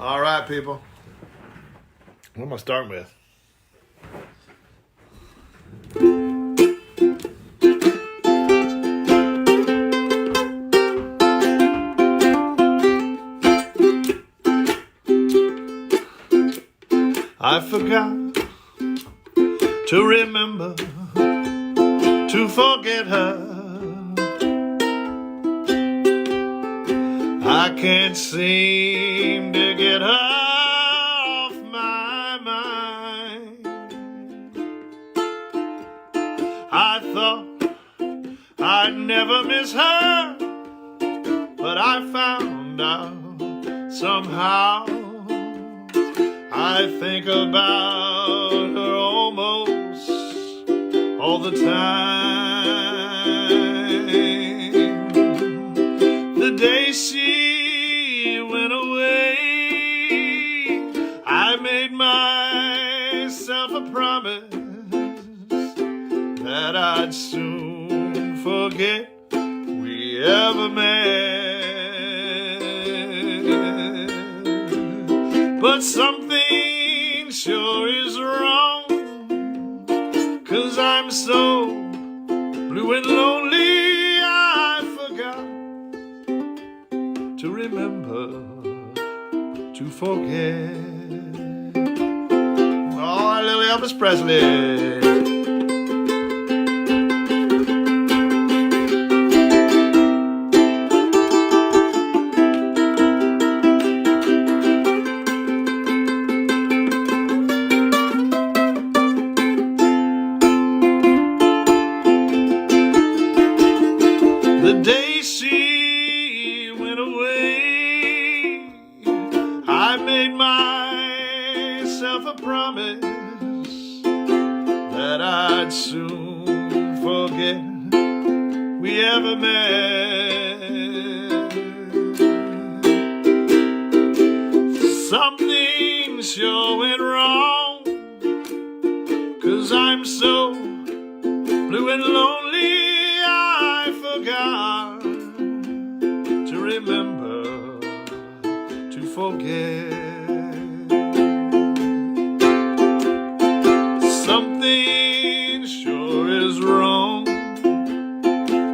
All right, people. What am I starting with? I forgot to remember to forget her. I can't seem to get her off my mind. I thought I'd never miss her, but I found out somehow. I think about her almost all the time. The day she went away, I made myself a promise that I'd soon forget we ever met. But something sure is wrong, 'cause I'm so blue and lonely. I forgot to remember to forget. Oh, little Elvis Presley. The day she went away, I made myself a promise that I'd soon forget we ever met. Something sure went wrong, 'cause I'm so blue and lonely. I forgot to remember to forget. Something sure is wrong,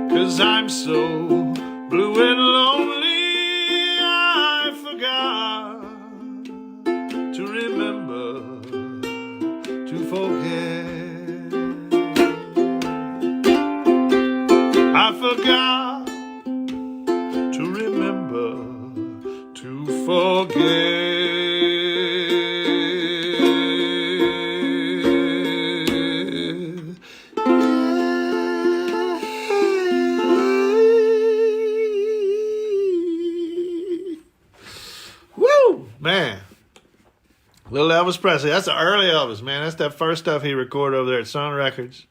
'cause I'm so blue and lonely. I forgot to remember to forget. I forgot to remember to forget. Woo, man. Little Elvis Presley. That's the early Elvis, man. That's that first stuff he recorded over there at Sun Records.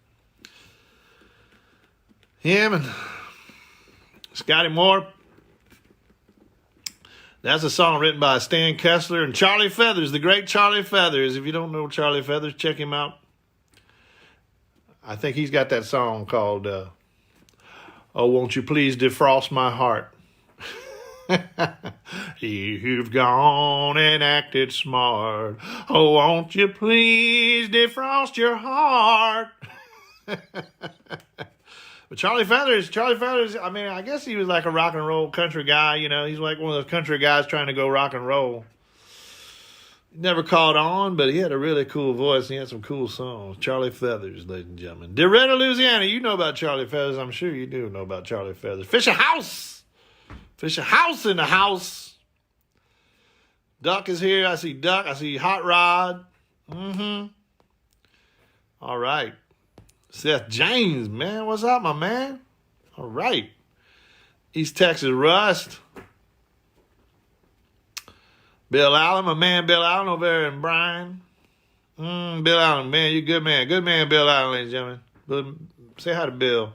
Yeah, man. Scotty Moore. That's a song written by Stan Kessler and Charlie Feathers, the great Charlie Feathers. If you don't know Charlie Feathers, check him out. I think he's got that song called, Oh, Won't You Please Defrost My Heart. You've gone and acted smart. Oh, won't you please defrost your heart. But Charlie Feathers, I mean, I guess he was like a rock and roll country guy, you know. He's like one of those country guys trying to go rock and roll. He never caught on, but he had a really cool voice. And he had some cool songs. Charlie Feathers, ladies and gentlemen. DeRetta, Louisiana, you know about Charlie Feathers. I'm sure you do know about Charlie Feathers. Fisher House. Fisher House in the house. Duck is here. I see Duck. I see Hot Rod. All right. Seth James, man. What's up, my man? All right. East Texas Rust. Bill Allen, my man Bill Allen over there in Bryan. Bill Allen, man, you good man. Good man, Bill Allen, ladies and gentlemen. Say hi to Bill.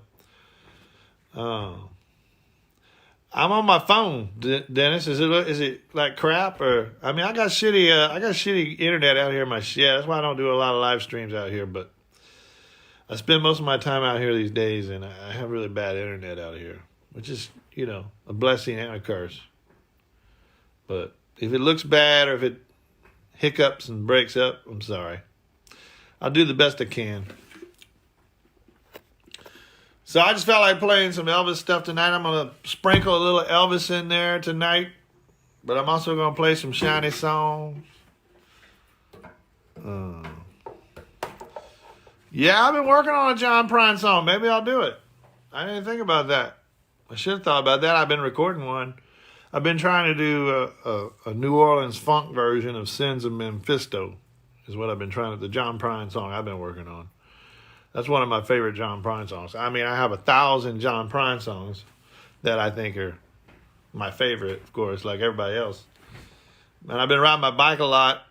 I'm on my phone, Dennis. Is it like crap or? I mean, I got shitty internet out here in my shed. That's why I don't do a lot of live streams out here. But I spend most of my time out here these days, and I have really bad internet out here, which is, a blessing and a curse. But If it looks bad or if it hiccups and breaks up, I'm sorry. I'll do the best I can. So I just felt like playing some Elvis stuff tonight. I'm going to sprinkle a little Elvis in there tonight. But I'm also going to play some shiny songs. Yeah, I've been working on a John Prine song. Maybe I'll do it. I didn't think about that. I should have thought about that. I've been recording one. I've been trying to do a New Orleans funk version of Sins of Mephisto is what I've been trying to, the John Prine song I've been working on. That's one of my favorite John Prine songs. I mean, I have 1,000 John Prine songs that I think are my favorite, of course, like everybody else. And I've been riding my bike a lot.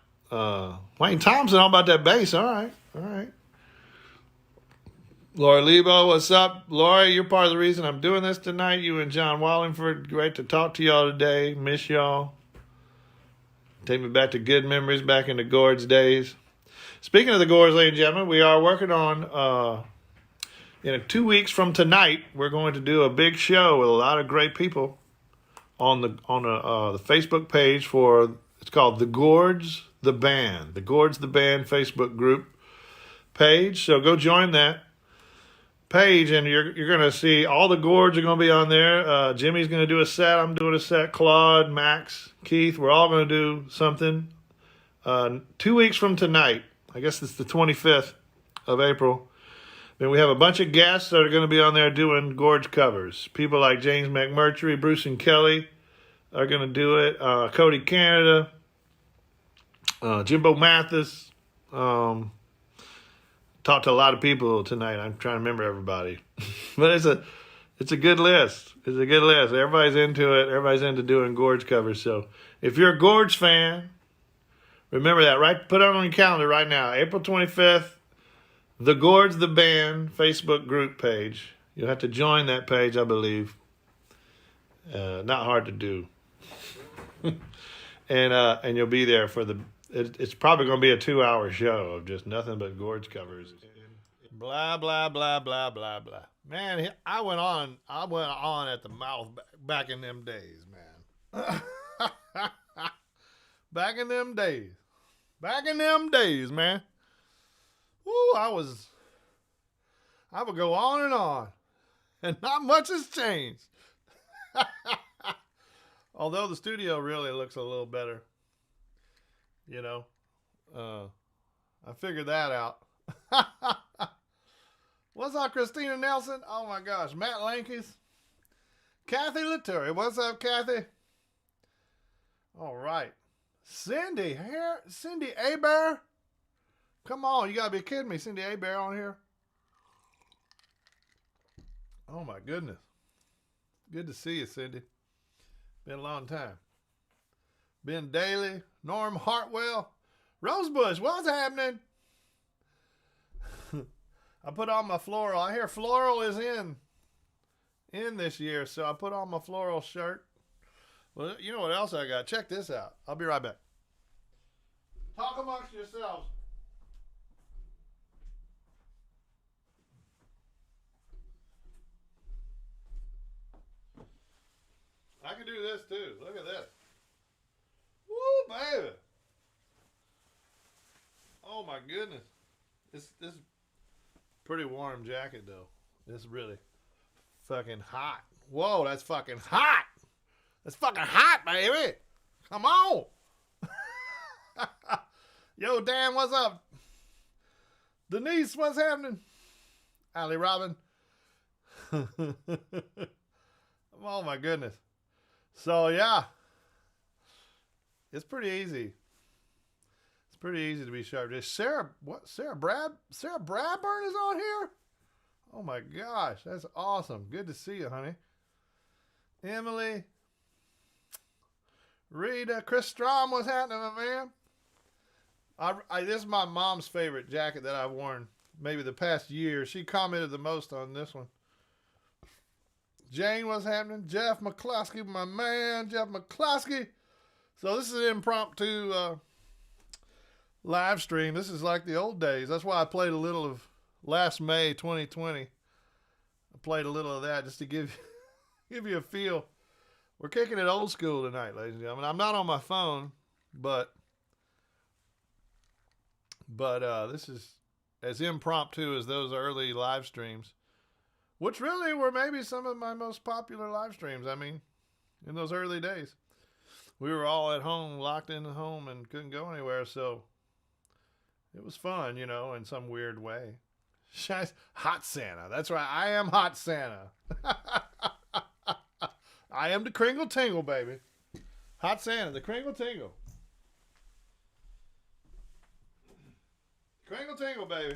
Wayne Thompson, all about that bass. All right. Laura Lebo, what's up? Laura, you're part of the reason I'm doing this tonight. You and John Wallingford, great to talk to y'all today. Miss y'all. Take me back to good memories, back in the Gorge days. Speaking of the Gorge, ladies and gentlemen, we are working on, in 2 weeks from tonight, we're going to do a big show with a lot of great people on the Facebook page for, it's called The Gorge, the Band. The Gorge, the Band Facebook group page. So go join that page, and you're going to see all the Gorge are going to be on there. Jimmy's going to do a set. I'm doing a set. Claude, Max, Keith, we're all going to do something. 2 weeks from tonight, I guess it's the 25th of April. Then we have a bunch of guests that are going to be on there doing Gorge covers. People like James McMurtry, Bruce and Kelly are going to do it. Cody Canada, Jimbo Mathis. Talked to a lot of people tonight. I'm trying to remember everybody. But it's a good list. It's a good list. Everybody's into it. Everybody's into doing Gorge covers. So if you're a Gorge fan, remember that. Right? Put it on your calendar right now. April 25th, The Gorge, the Band Facebook group page. You'll have to join that page, I believe. Not hard to do. And you'll be there for it's probably going to be a 2-hour show of just nothing but Gorge covers. Blah, blah, blah, blah, blah, blah. Man, I went on at the mouth back in them days, man. Back in them days, man. Woo, I would go on, and not much has changed. Although the studio really looks a little better. You know, I figured that out. What's up, Christina Nelson? Oh my gosh, Matt Lankes. Kathy Laturi. What's up, Kathy? All right. Cindy Abear. Come on, you gotta be kidding me. Cindy Abear on here. Oh my goodness. Good to see you, Cindy. Been a long time. Ben Daly, Norm Hartwell, Rosebush, what's happening? I put on my floral. I hear floral is in this year, so I put on my floral shirt. Well, you know what else I got? Check this out. I'll be right back. Talk amongst yourselves. I can do this too. Look at this. Woo, baby. Oh my goodness. This pretty warm jacket though. It's really fucking hot. Whoa, that's fucking hot. That's fucking hot, baby. Come on. Yo, Dan, what's up? Denise, what's happening? Allie Robin. Oh my goodness. So yeah. It's pretty easy. It's pretty easy to be sharp. Sarah Bradburn is on here? Oh my gosh, that's awesome. Good to see you, honey. Emily. Rita. Chris Strom, what's happening, my man? This is my mom's favorite jacket that I've worn maybe the past year. She commented the most on this one. Jane, what's happening? Jeff McCloskey, my man. Jeff McCloskey. So this is an impromptu live stream. This is like the old days. That's why I played a little of last May 2020. I played a little of that just to give you a feel We're kicking it old school tonight, ladies and gentlemen. I'm not on my phone, but this is as impromptu as those early live streams, which really were maybe some of my most popular live streams. I mean, in those early days, we were all at home, locked in the home, and couldn't go anywhere, so it was fun, you know, in some weird way. Hot Santa. That's right. I am Hot Santa. I am the Kringle Tingle, baby. Hot Santa, the Kringle Tingle. Kringle Tingle, baby.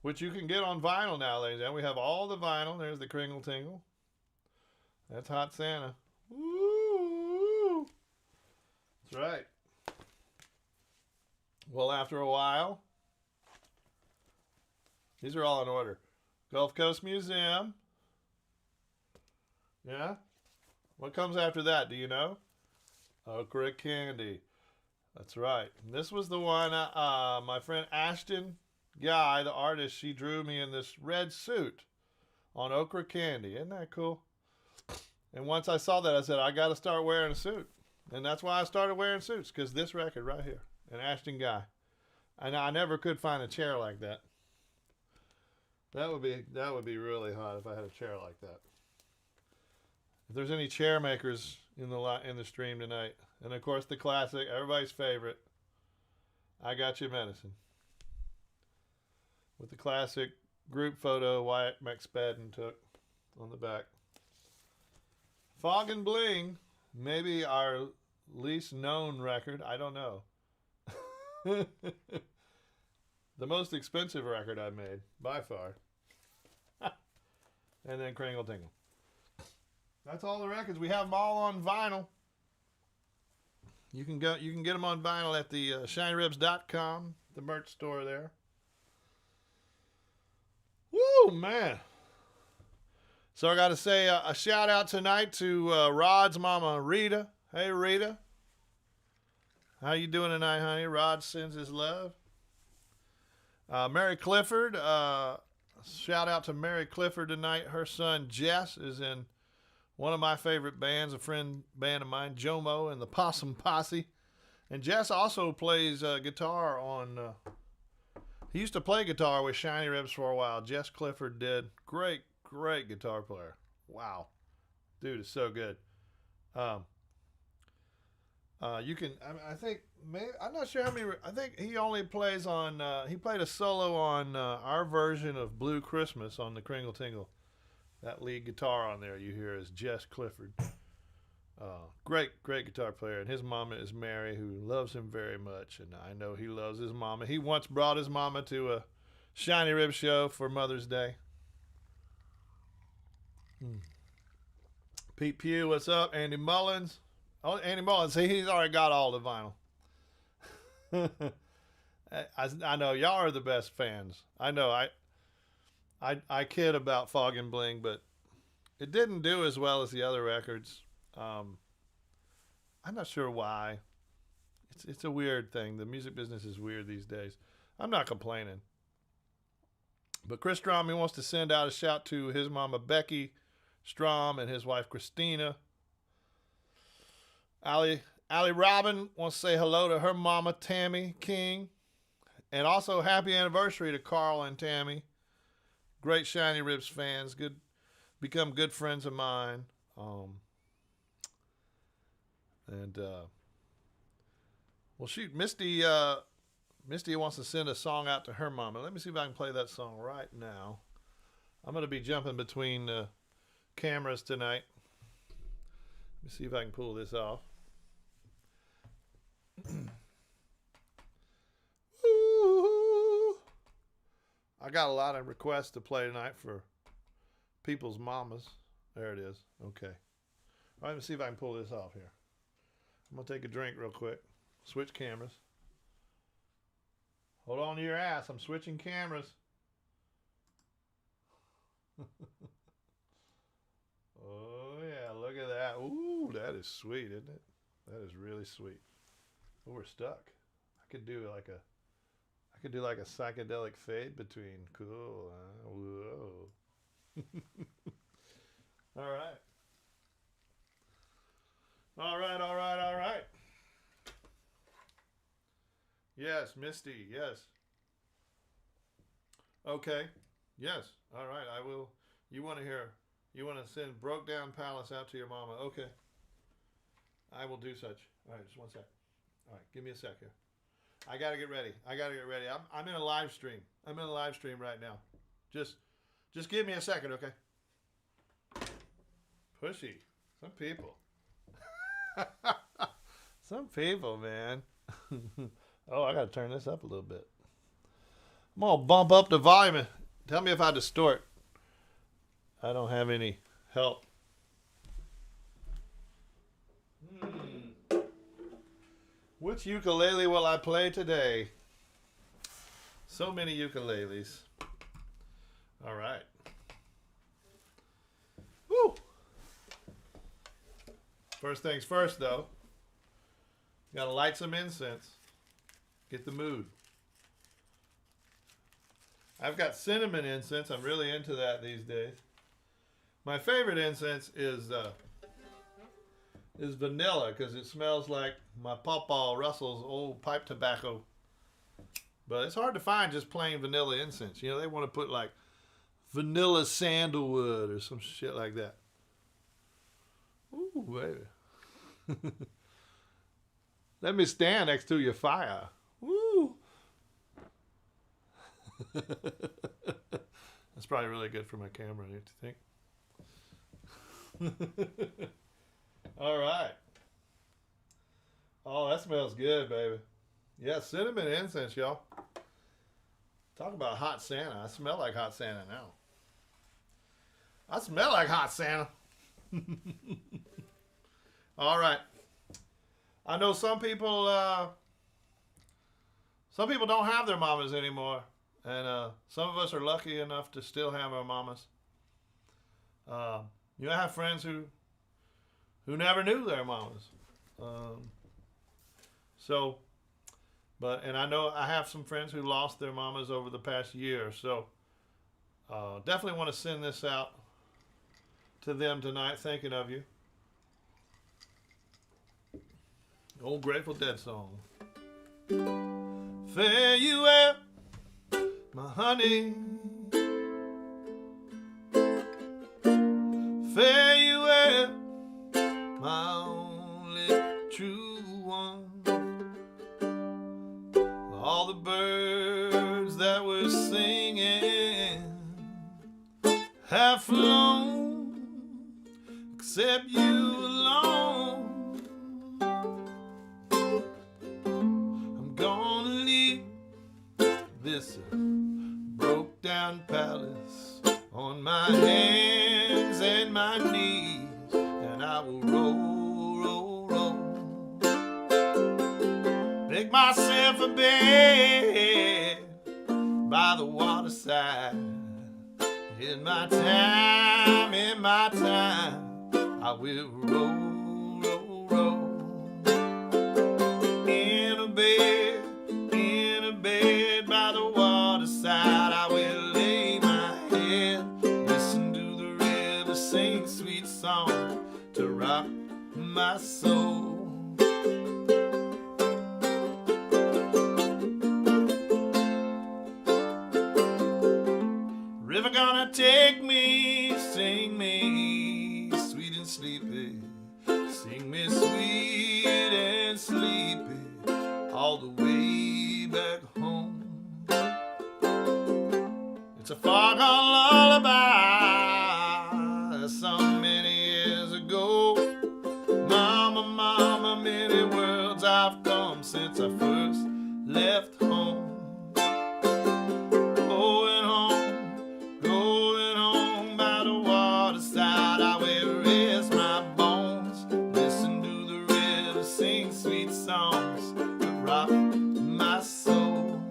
Which you can get on vinyl now, ladies and gentlemen. We have all the vinyl. There's the Kringle Tingle. That's Hot Santa. Woo! That's right. Well, after a while, these are all in order. Gulf Coast Museum. Yeah? What comes after that? Do you know? Okra Candy. That's right. And this was the one, my friend Ashton Guy, the artist, she drew me in this red suit on Okra Candy. Isn't that cool? And once I saw that, I said, I got to start wearing a suit. And that's why I started wearing suits, because this record right here, an Ashton Guy. And I never could find a chair like that. That would be really hot if I had a chair like that. If there's any chair makers in the stream tonight, and of course the classic, everybody's favorite, I Got Your Medicine, with the classic group photo Wyatt McSpadden took on the back. Fog and Bling, maybe our least known record. I don't know. The most expensive record I made by far. And then Kringle Tingle. That's all the records. We have them all on vinyl. You can get them on vinyl at the shinyribs.com, the merch store there. Woo, man. So I got to say a shout out tonight to Rod's mama, Rita. Hey, Rita. How you doing tonight, honey? Rod sends his love. Mary Clifford. Shout out to Mary Clifford tonight. Her son, Jess, is in one of my favorite bands, a friend band of mine, Jomo and the Possum Posse. And Jess also plays guitar on... he used to play guitar with Shiny Ribs for a while. Jess Clifford did. Great guitar player. Wow. Dude is so good. You can, I think, maybe, I'm not sure how many, I think he only plays on, he played a solo on our version of Blue Christmas on the Kringle Tingle. That lead guitar on there you hear is Jess Clifford. Great guitar player. And his mama is Mary, who loves him very much. And I know he loves his mama. He once brought his mama to a Shiny Rib show for Mother's Day. Pete Pugh, what's up? Andy Mullins. Oh, Andy Mullins, see, he's already got all the vinyl. I know y'all are the best fans. I know I kid about Fog and Bling, but it didn't do as well as the other records. I'm not sure why. It's a weird thing. The music business is weird these days. I'm not complaining. But Chris Strom, he wants to send out a shout to his mama Becky Strom and his wife Christina. Allie Robin wants to say hello to her mama Tammy King. And also happy anniversary to Carl and Tammy. Great Shiny Ribs fans. Become good friends of mine. Well, shoot, Misty wants to send a song out to her mama. Let me see if I can play that song right now. I'm going to be jumping between cameras tonight. Let me see if I can pull this off. Ooh. I got a lot of requests to play tonight for people's mamas. There it is. Okay. All right, let me see if I can pull this off here. I'm going to take a drink real quick. Switch cameras. Hold on to your ass. I'm switching cameras. Oh, yeah. Look at that. Ooh, that is sweet, isn't it? That is really sweet. Oh, we're stuck. I could do like a psychedelic fade between. Cool. Whoa. All right. All right, all right, all right. Yes, Misty, yes. Okay. Yes. All right, I will. You want to hear, you want to send Broke Down Palace out to your mama. Okay. I will do such. All right, just one sec. All right, give me a sec here. I got to get ready. I'm in a live stream. I'm in a live stream right now. Just give me a second, okay? Pushy. Some people. Some people, man. Oh, I got to turn this up a little bit. I'm going to bump up the volume. Tell me if I distort. I don't have any help. Which ukulele will I play today? So many ukuleles. All right. Woo! First things first, though. Got to light some incense. Get the mood. I've got cinnamon incense. I'm really into that these days. My favorite incense is vanilla because it smells like my Pawpaw Russell's old pipe tobacco. But it's hard to find just plain vanilla incense. You know, they want to put like vanilla sandalwood or some shit like that. Ooh, baby. Let me stand next to your fire. Woo! That's probably really good for my camera, don't you think? All right. Oh, that smells good, baby. Yeah, cinnamon incense, y'all. Talk about hot Santa. I smell like hot Santa now. I smell like hot Santa. All right. I know some people don't have their mamas anymore. And some of us are lucky enough to still have our mamas. You know, I have friends who never knew their mamas. And I know I have some friends who lost their mamas over the past year. So definitely want to send this out to them tonight, thinking of you. Old Grateful Dead song. Fare you well, my honey. Fare you well, my only true one. All the birds that were singing have flown, except you alone. I'm gonna leave this broke down palace on my hands and my knees, and I will roll, roll, roll. Make myself a bed by the waterside. In my time, I will roll, roll, roll. In a bed by the waterside, I will lay my head, listen to the river sing sweet song to rock my soul. River gonna take me, sing me sweet and sleepy, sing me sweet and sleepy all the way back home. It's a far gone lullaby so many years ago. Mama, mama, many worlds I've come since I first left home. Going home by the waterside, I will rest my bones, listen to the river sing sweet songs that rock my soul.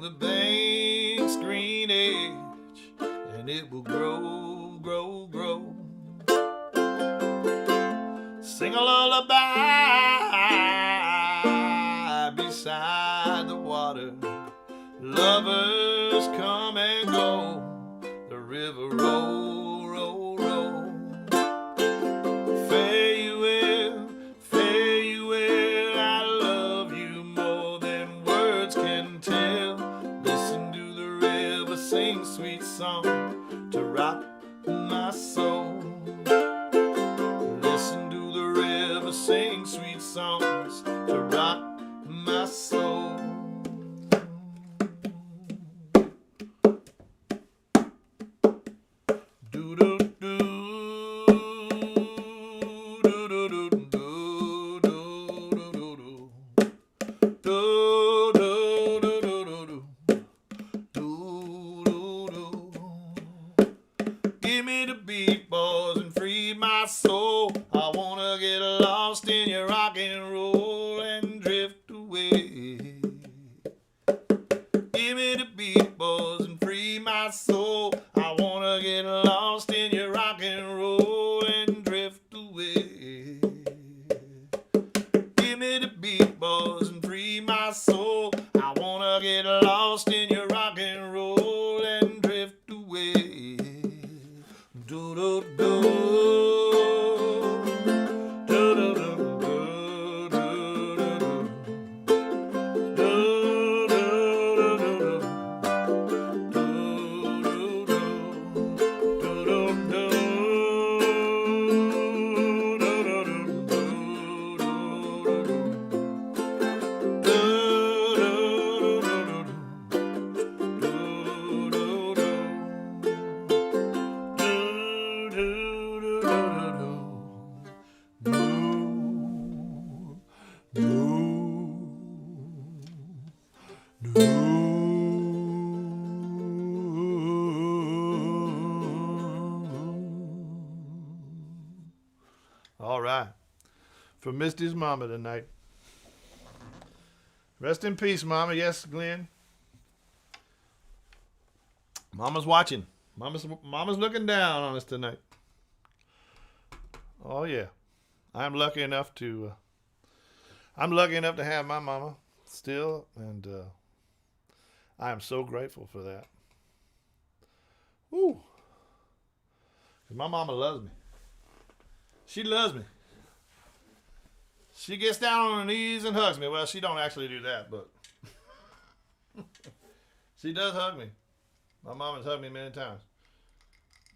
the bank's green edge, and it will grow, grow, grow. Sing a lullaby beside the water. Lovers come and go. The river roll, roll, roll. Farewell, farewell, I love you more than words can tell. Listen to the river sing sweet song to rock my soul. Listen to the river sing sweet songs to rock my soul. Give me the beat, boys, and free my soul. I wanna get lost in your rock and roll and drift away. Give me the beat, boys, and free my soul. I wanna get lost in your rock and roll and drift away. Give me the beat, boys, and free my soul. I wanna get lost in your rock and roll and drift away. Do do do. Do do do do do do All right. For Misty's mama tonight. Rest in peace, Mama. Yes, Glenn. Mama's watching. Mama's looking down on us tonight. Oh yeah. I'm lucky enough to have my mama still, and I am so grateful for that. Woo. 'Cause my mama loves me. She loves me. She gets down on her knees and hugs me. Well, she don't actually do that, but she does hug me. My mom has hugged me many times.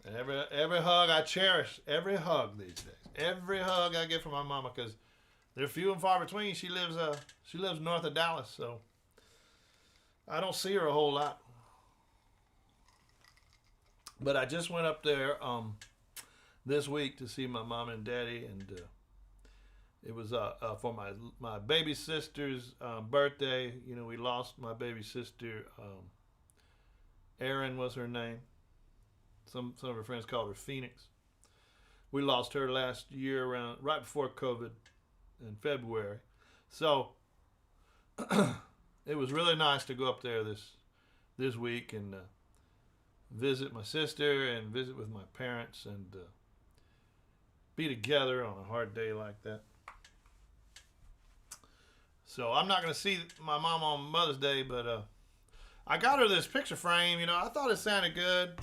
And every hug I cherish, every hug these days. Every hug I get from my mama, because they're few and far between. She lives north of Dallas, so I don't see her a whole lot. But I just went up there this week to see my mom and daddy, and it was for my baby sister's birthday. You know, we lost my baby sister. Erin was her name. Some of her friends called her Phoenix. We lost her last year right before COVID in February. So it was really nice to go up there this week and visit my sister and visit with my parents and be together on a hard day like that. So I'm not going to see my mom on Mother's Day, but I got her this picture frame. You know, I thought it sounded good.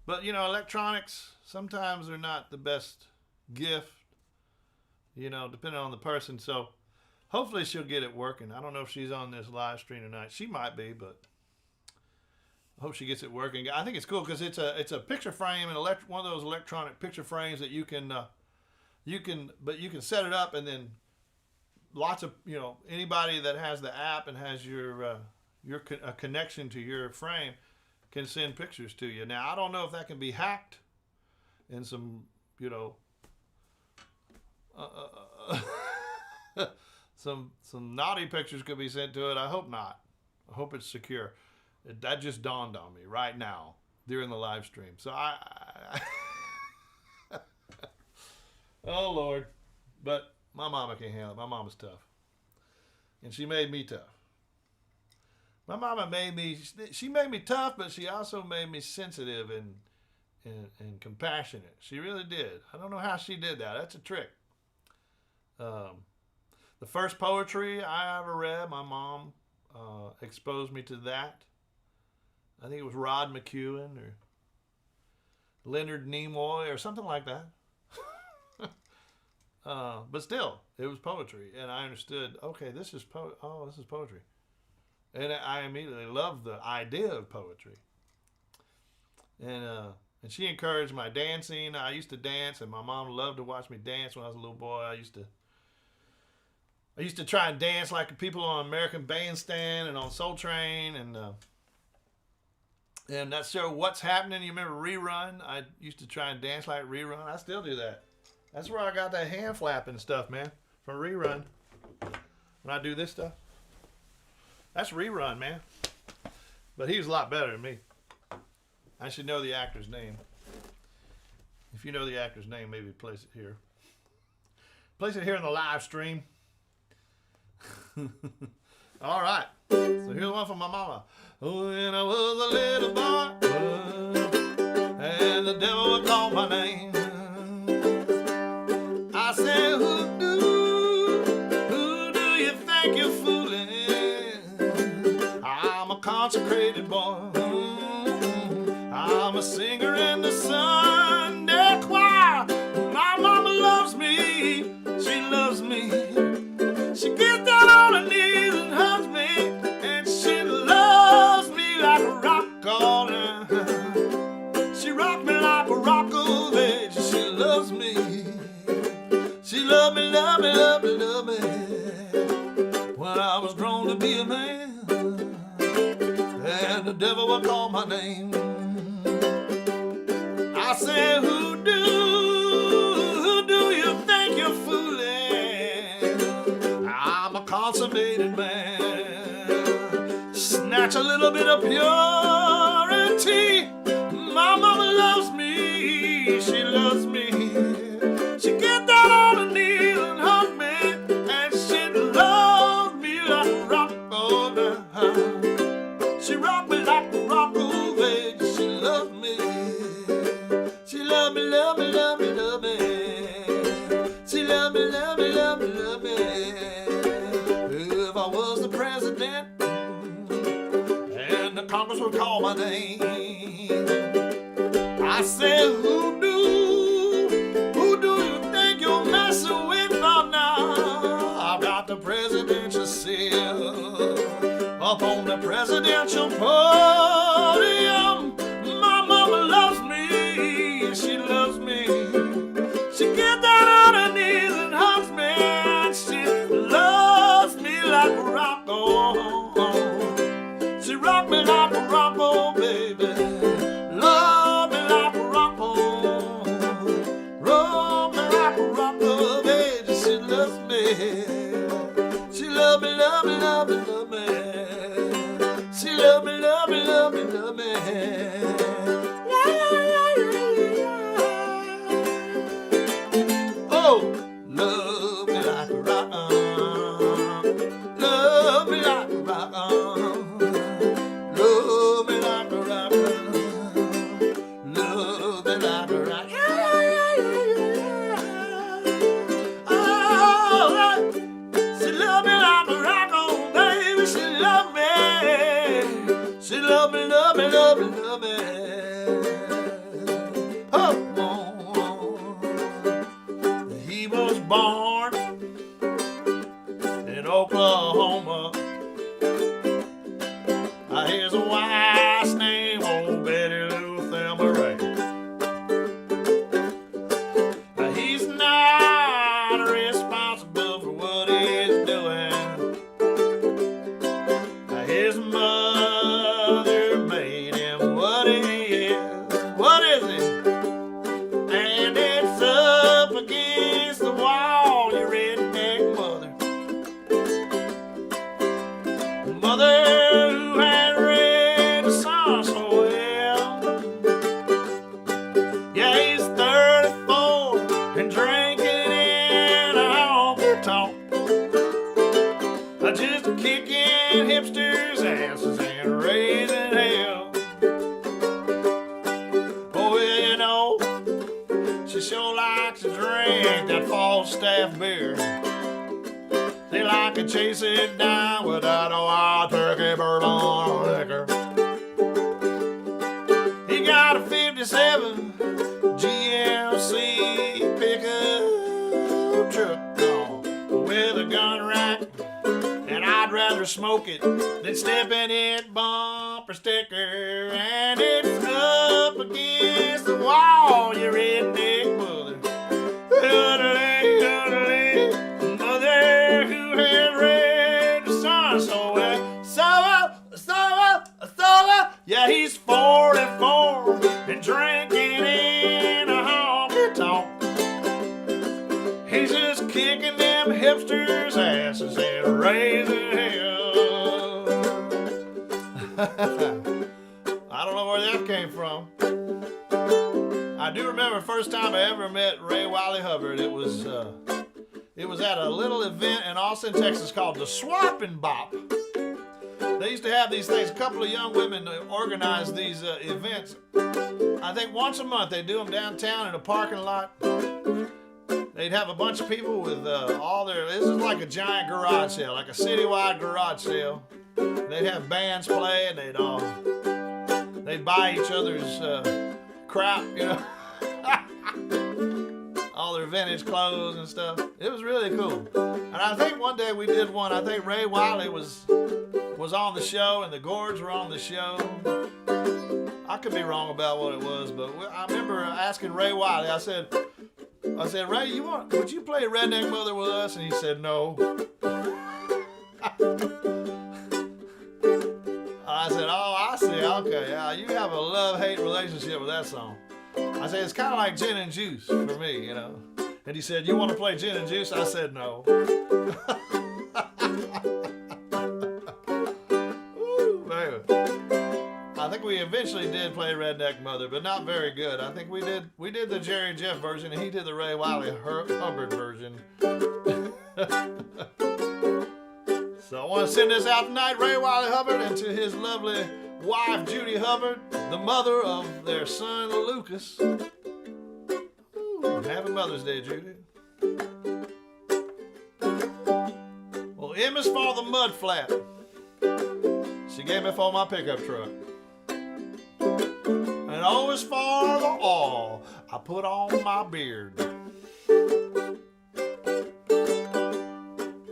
But, you know, electronics sometimes are not the best gift, you know, depending on the person. So hopefully she'll get it working. I don't know if she's on this live stream tonight. She might be, but I hope she gets it working. I think it's cool because it's a picture frame and one of those electronic picture frames that you can set it up, and then lots of, you know, anybody that has the app and has your connection to your frame can send pictures to you. Now, I don't know if that can be hacked and some, you know, some naughty pictures could be sent to it. I hope not. I hope it's secure. That just dawned on me right now during the live stream. So I oh Lord. But my mama can't handle it. My mama's tough. And she made me tough. My mama made me. She made me tough, but she also made me sensitive and compassionate. She really did. I don't know how she did that. That's a trick. Um, the first poetry I ever read, my mom exposed me to that. I think it was Rod McEwen or Leonard Nimoy or something like that. But still, it was poetry, and I understood. Okay, this is this is poetry, and I immediately loved the idea of poetry. And she encouraged my dancing. I used to dance, and my mom loved to watch me dance when I was a little boy. I used to try and dance like the people on American Bandstand and on Soul Train, and that show What's Happening. You remember Rerun? I used to try and dance like Rerun. I still do that. That's where I got that hand flapping stuff, man, from Rerun. When I do this stuff, that's Rerun, man. But he was a lot better than me. I should know the actor's name. If you know the actor's name, maybe place it here. Place it here in the live stream. All right. So here's one from my mama. When I was a little boy, and the devil would call my name, I said, who do you think you're fooling? I'm a consecrated boy. I'm a singer in the Sunday choir. My mama loves me. She loves me. She gets down on her knees and hugs me, and she loves me like a rock all night. She rocked me like a rock of age. She loves me. She loved me, loved me, loved me, loved me when I was grown to be a man, and the devil would call my name. I said, who do you think you're fooling? I'm a consummated man. Snatch a little bit of purity. My mama loves me. She loves me. She get down on her knees and hug me, and she loves me like a rock all night. She rocked me like a rock of age. She loved me. She love me, love me, love me, love me. She love me, love me, love me, love me. If I was the president and the Congress would call my name, I said, who do you think you're messing with now? I've got the presidential seal up on the presidential podium. My mama loves me. She loves me. She gets down on her knees and hugs me, and she loves me like a rock. She rocked me like a rock, oh baby. Love me like a rock, roll me like a rock, oh baby. She loves me. She love me, love me, love me, love me. She love me, love me, love me, love me. Love me like a rock, love me like a rock, love me like a rock, love me like a rock. Oh, she love me like a rock, oh baby, she love me. She love me, love me, love me, love me. Oh. He was born in Oklahoma. His wife's name, old Betty Lou Thelma Ray. He's not responsible for what he's doing. His mother made him what he is. What is he? And it's up against the wall, your redneck mother. just kicking hipsters' asses and raising hell. Oh, well, you know, she sure likes to drink that Falstaff beer. They like to chase it down without a wild turkey bourbon liquor. He got a 57 GMC pickup truck with a gun rack, and I'd rather smoke it than step in it bumper sticker. And it's up against the wall, you redneck mother. Mother who had read the sun so well. Yeah, he's 44 and drinking in a honky tonk. He's just kicking them hipsters' asses and raising hell. I don't know where that came from. I do remember the first time I ever met Ray Wiley Hubbard. It was at a little event in Austin, Texas called the Swap and Bop. They used to have these things. A couple of young women organized these events. I think once a month they do them downtown in a parking lot. They'd have a bunch of people with all their. This is like a giant garage sale, like a citywide garage sale. They'd have bands play, and they'd buy each other's crap, you know, all their vintage clothes and stuff. It was really cool. And I think one day we did one. I think Ray Wiley was on the show and the Gords were on the show. I could be wrong about what it was, but I remember asking Ray Wiley. I said, Ray, would you play Redneck Mother with us? And he said no. I said, oh, I see. Okay, yeah, you have a love-hate relationship with that song. I said, it's kind of like Gin and Juice for me, you know. And he said, you want to play Gin and Juice? I said no. Ooh, baby. I think we eventually did play Redneck Mother, but not very good. I think we did the Jerry Jeff version, and he did the Ray Wiley Hubbard version. So I want to send this out tonight, Ray Wiley Hubbard, and to his lovely wife, Judy Hubbard, the mother of their son, Lucas. Ooh, happy Mother's Day, Judy. Well, M is for the mud flap. She gave me for my pickup truck. And O is for the oil I put on my beard.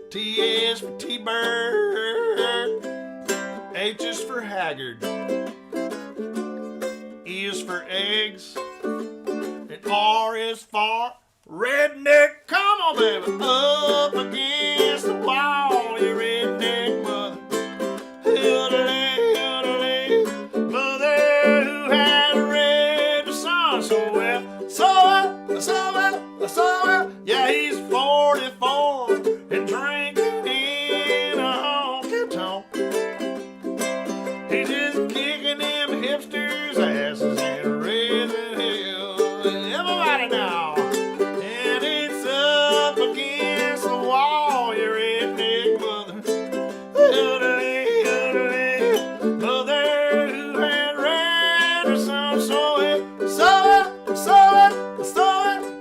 T is for T-Bird. H is for Haggard. E is for eggs. And R is for redneck. Come on, baby. Up against the wall, you redneck mother. Mother who had read the sun so well. So well. Yeah, he's 44 and drinking in a honky tonk. He's just kicking them hipsters' asses and raising hell. Everybody now. And it's up against the wall, you redneck mother. Mother who had read her son so well.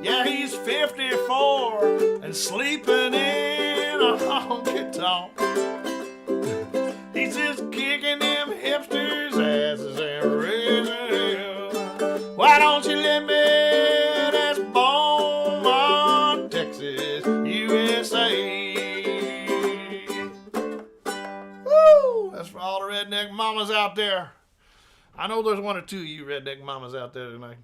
Yeah, he's 54 and sleeping in a honky tonk. He's just kicking them hipsters' asses and raising hell. Why don't you let me? That's Beaumont, Texas, USA. Woo! That's for all the redneck mamas out there. I know there's one or two of you redneck mamas out there tonight.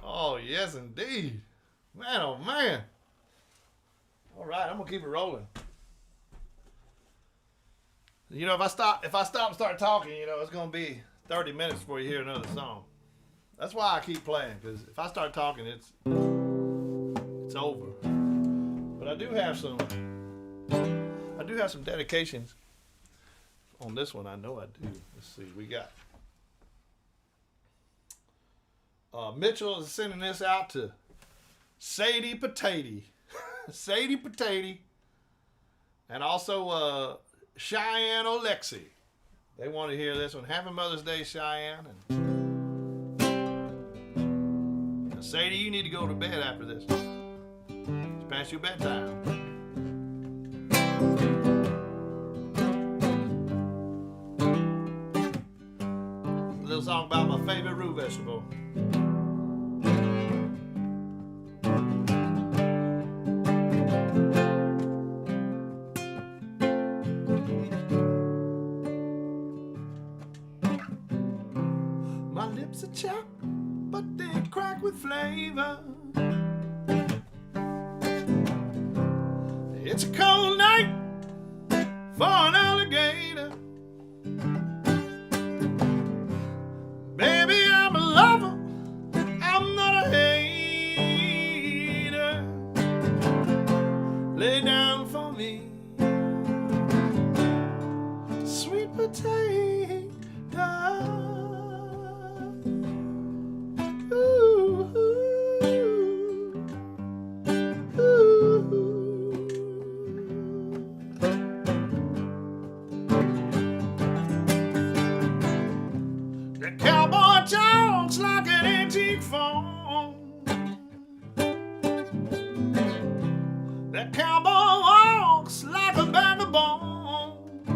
Oh, yes, indeed. Man, oh, man. All right, I'm going to keep it rolling. You know, if I stop and start talking, you know, it's going to be 30 minutes before you hear another song. That's why I keep playing, because if I start talking, it's over. But I do have some dedications on this one. I know I do. Let's see, we got Mitchell is sending this out to Sadie Potato. Sadie Potato, and also Cheyenne Alexi. They want to hear this one. Happy Mother's Day, Cheyenne. And Sadie, you need to go to bed after this. It's past your bedtime. A little song about my favorite root vegetable. My lips are chapped, but they crack with flavor. It's a cold night for an alligator. Baby, I'm a lover, I'm not a hater. Lay down for me, sweet potato. The cowboy talks like an antique phone. The cowboy walks like a bag of bones.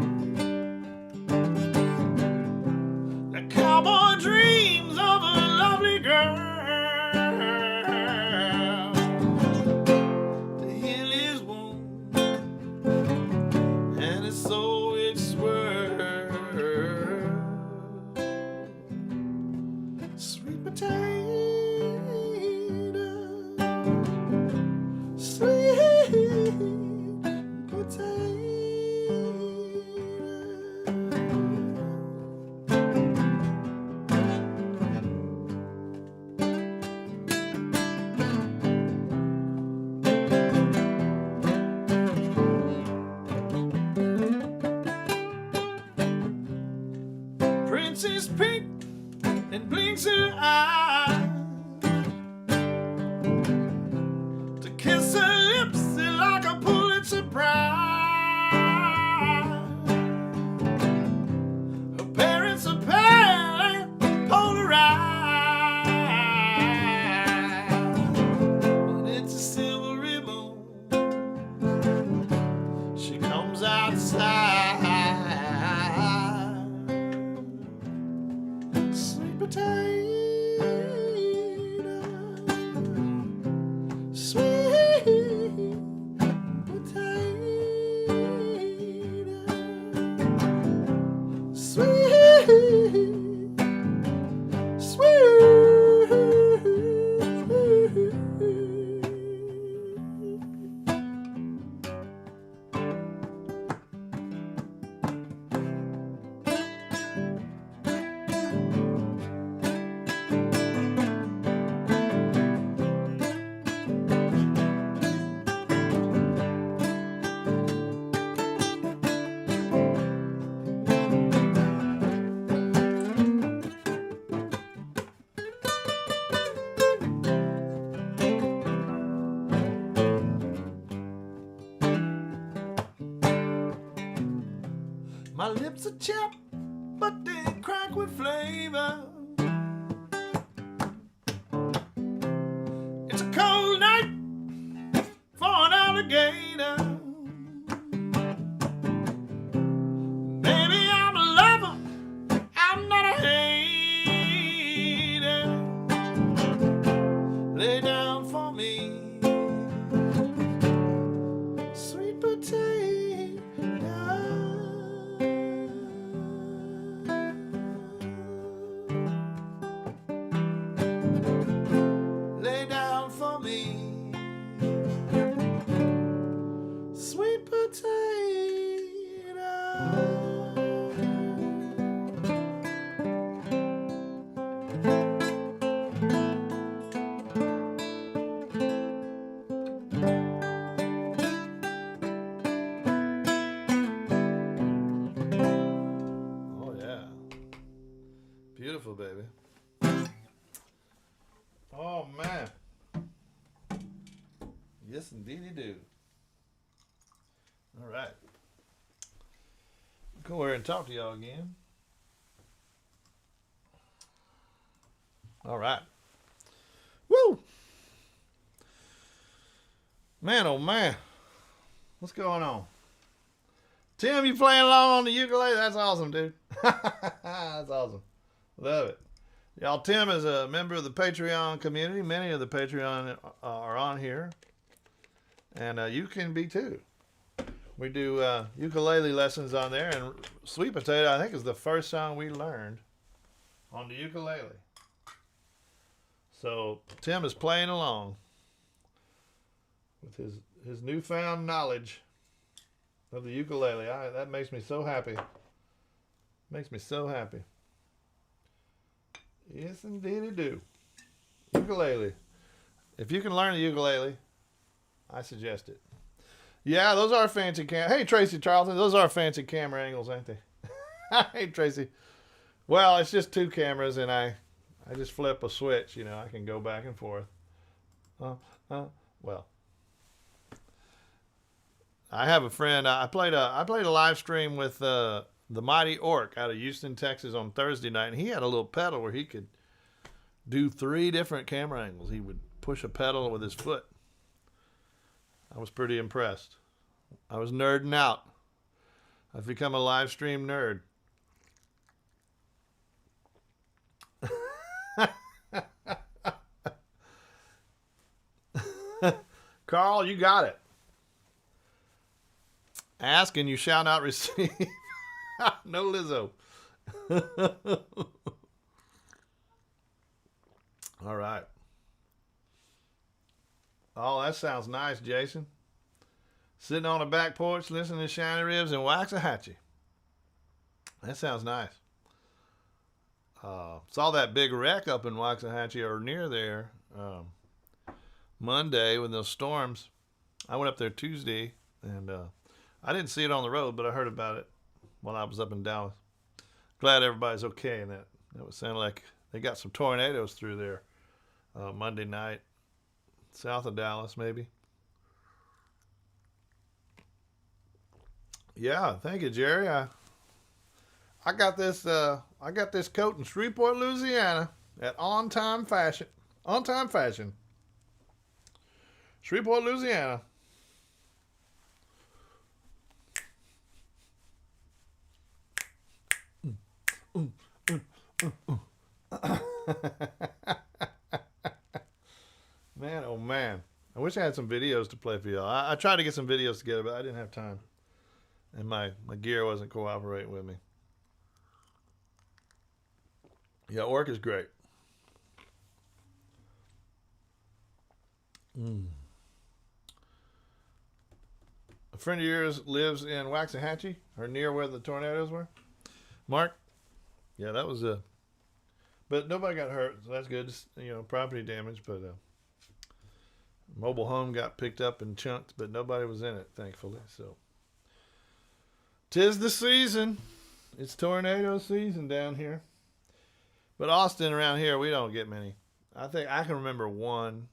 The cowboy dreams of a lovely girl. To heal his wound, and his soul it swirls. Sweet potato, sweet potato. Princess Pink and blinks her eye to kiss her lips like a Pulitzer Prize. Her parents are pale and polarized, but it's a silver ribbon. She comes outside. Sweet potato, sweet potato, sweet, sweet. My lips are chapped, but they crack with flavor. It's a cold night for an alligator. Baby, I'm a lover, I'm not a hater. Lay down for me, sweet potato. Lay down for me, sweet potato. Oh yeah, beautiful, baby. Oh man, yes Yes, indeed you do. All right. Go over here and talk to y'all again. All right. Woo! Man, oh man. What's going on? Tim, you playing along on the ukulele? That's awesome, dude. That's awesome. Love it. Y'all, Tim is a member of the Patreon community. Many of the Patreon are on here. And you can be too. We do ukulele lessons on there. And Sweet Potato, I think, is the first song we learned on the ukulele. So Tim is playing along with his newfound knowledge of the ukulele. That makes me so happy. Makes me so happy. Yes, indeed it do. Ukulele. If you can learn the ukulele, I suggest it. Yeah, those are fancy Hey, Tracy Charlton, those are fancy camera angles, ain't they? Hey, Tracy. Well, it's just two cameras, and I just flip a switch. You know, I can go back and forth. Well, I have a friend. I played a live stream with the Mighty Orc out of Houston, Texas on Thursday night, and he had a little pedal where he could do 3 different camera angles. He would push a pedal with his foot. I was pretty impressed. I was nerding out. I've become a live stream nerd. Carl, you got it. Ask and you shall not receive. No Lizzo. All right. Oh, that sounds nice, Jason. Sitting on the back porch, listening to Shiny Ribs and Waxahachie. That sounds nice. Saw that big wreck up in Waxahachie or near there Monday with those storms. I went up there Tuesday, and I didn't see it on the road, but I heard about it while I was up in Dallas. Glad everybody's okay, and that would sound like they got some tornadoes through there Monday night, south of Dallas, maybe. Yeah, thank you, Jerry. I got this coat in Shreveport, Louisiana at On Time Fashion. On Time Fashion. Shreveport, Louisiana. Man, oh man. I wish I had some videos to play for y'all. I tried to get some videos together, but I didn't have time. And my gear wasn't cooperating with me. Yeah, Orc is great. A friend of yours lives in Waxahachie, or near where the tornadoes were. Mark? Yeah, that was but nobody got hurt, so that's good. Just, property damage, but mobile home got picked up and chunked, but nobody was in it, thankfully. So, 'tis the season. It's tornado season down here. But Austin, around here, we don't get many. I think I can remember one.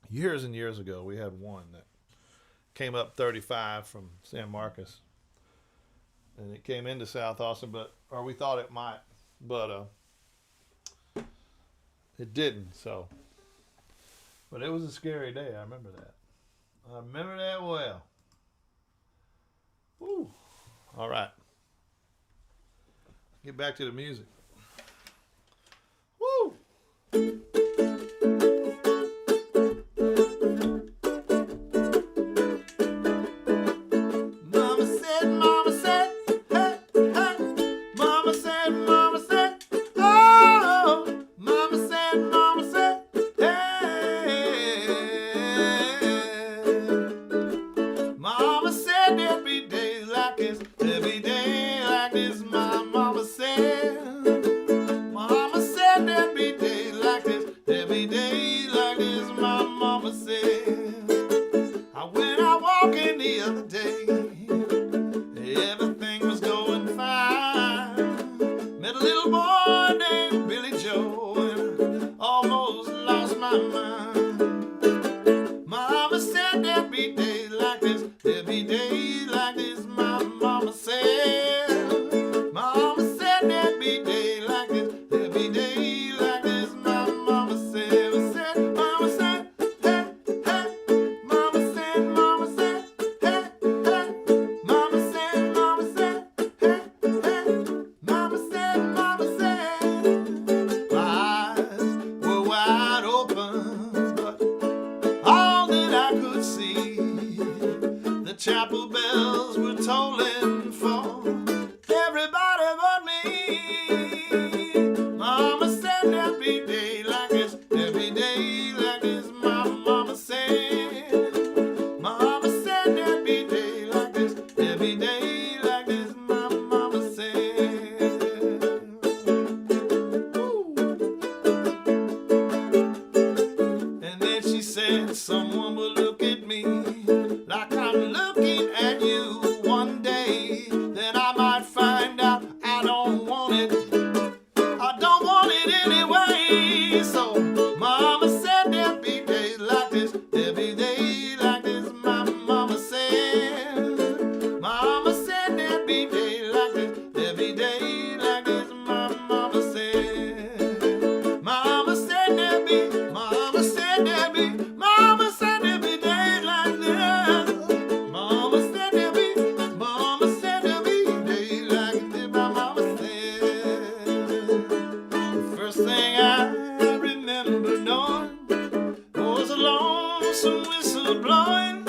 Years and years ago, we had one that came up 35 from San Marcos. And it came into South Austin, or we thought it might, but it didn't. So, but it was a scary day. I remember that. I remember that well. Woo! All right. Get back to the music. Woo! There'll be days like this, my mama said. there'll be days like this, my mama said. Mama said there'd be days like this, there'll be days like this, my mama said. Mama said, hey, hey. Mama said, hey, hey. Mama said, hey, hey. Mama said. My eyes were wide open, but all that I could see, the chapel bells were tolling for everybody but me. Mama said there'd be days like this, there'd be days like this, my mama said. Mama said there'd be days like this, there'd be days like this, my mama said. Ooh. And then she said, someone will look at me like I'm looking at you one day. Then I might find out I don't want it. I don't want it anyway. So mama said there'd be days like this, there'd be days like this, my mama said. Mama said there'd be days like this, there'd be days like this, my mama said. Mama said there'd be, mama said there'd be, mama said there'd be days like this. Mama said there'd be, mama said there'd be days like this, my mama said. The first thing I remember knowing was a lonesome whistle blowing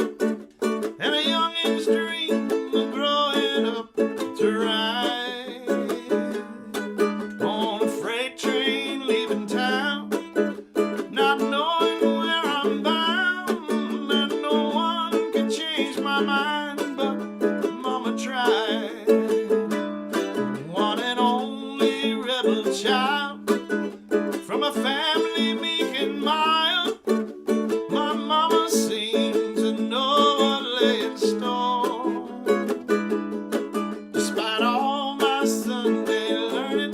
and a youngin's dream of growing up to ride on a freight train leaving town, not knowing where I'm bound, and no one can change my mind, but mama tried. One and only rebel child from a family meek and mild, my mama seemed to know what lay in store. Despite all my Sunday learning,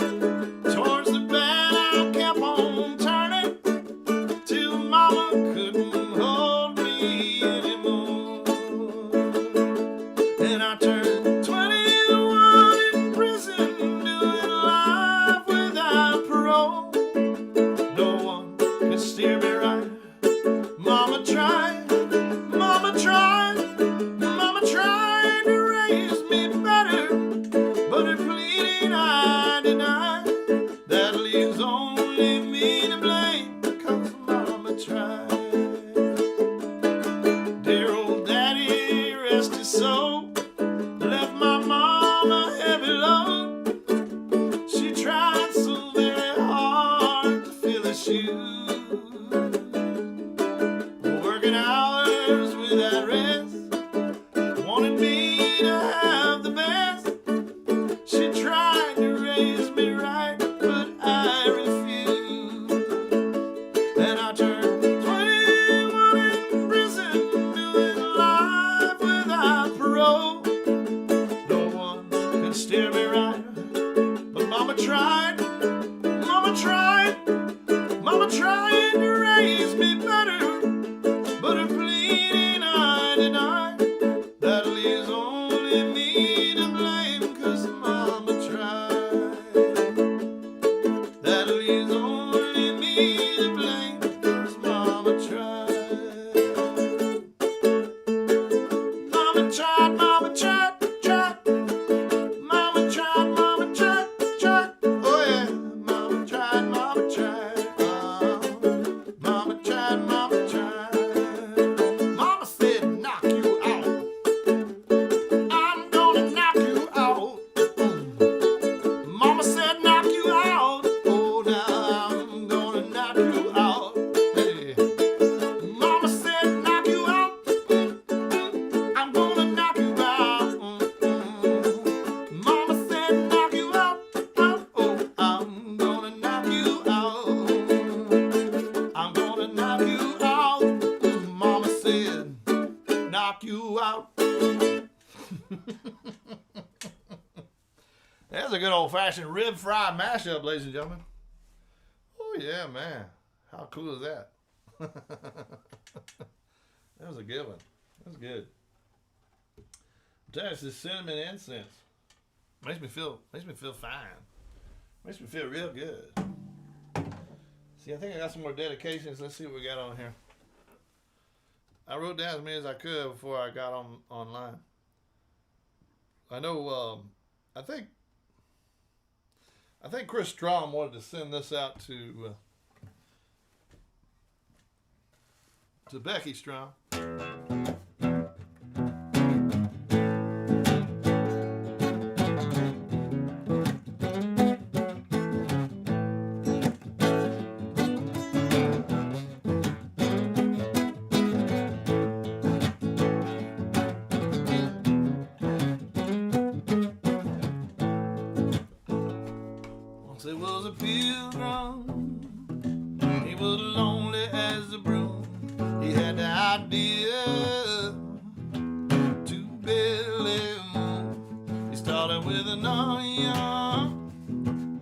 towards the bad I kept on turning, till mama couldn't hold me anymore. And I turned 21 in prison, doing life without parole. No one could steer me right. Mama tried, mama tried, mama tried to raise me better, but her pleading I denied. That leaves only me to blame, 'cause mama tried. Dear old daddy, rest his soul, left my mama heavy load. She tried so very hard to fill her shoes, working hours without rest, wanted me to have the best. She tried to raise me right, but I refused. And I turned 21 in prison, doing life without parole. No one could steer me right, but mama tried, mama tried, mama tried to raise me better, but her pleading I denied. That leaves only me to blame, 'cause mama tried. That leaves only me to blame, 'cause mama tried. Mama tried, mama tried, tried. Mama tried, mama tried, tried. Oh yeah, mama tried, mama tried. Mama tried, mama tried. Mama said, knock you out. I'm gonna knock you out. Mama said, knock you out. Oh, now I'm gonna knock you out. Hey. Mama said, knock you out. I'm gonna knock you out. Mama said, knock you out. Oh, I'm gonna knock you out. I'm gonna knock you out. Mama said, knock you out. That's a good old-fashioned rib fry mashup, ladies and gentlemen. Oh, yeah, man. How cool is that? That was a good one. That was good. That's the cinnamon incense. Makes me feel fine. Makes me feel real good. See, I think I got some more dedications. Let's see what we got on here. I wrote down as many as I could before I got online. I know. I think Chris Strom wanted to send this out to Becky Strom. It was a pilgrim. He was lonely as a broom. He had the idea to belly move. He started with an onion,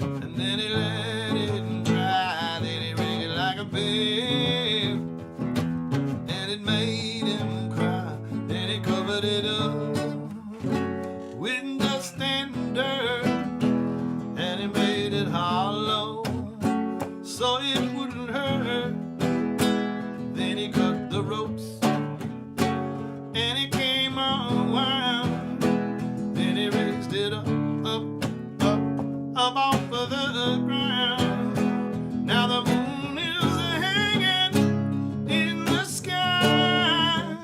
and then he let it dry. Then he rang it like a bell, and it made him cry. Then he covered it up with dust and dirt, and he made it hollow so it wouldn't hurt. Then he cut the ropes and he came around. Then he raised it up off of the ground. Now the moon is hanging in the sky,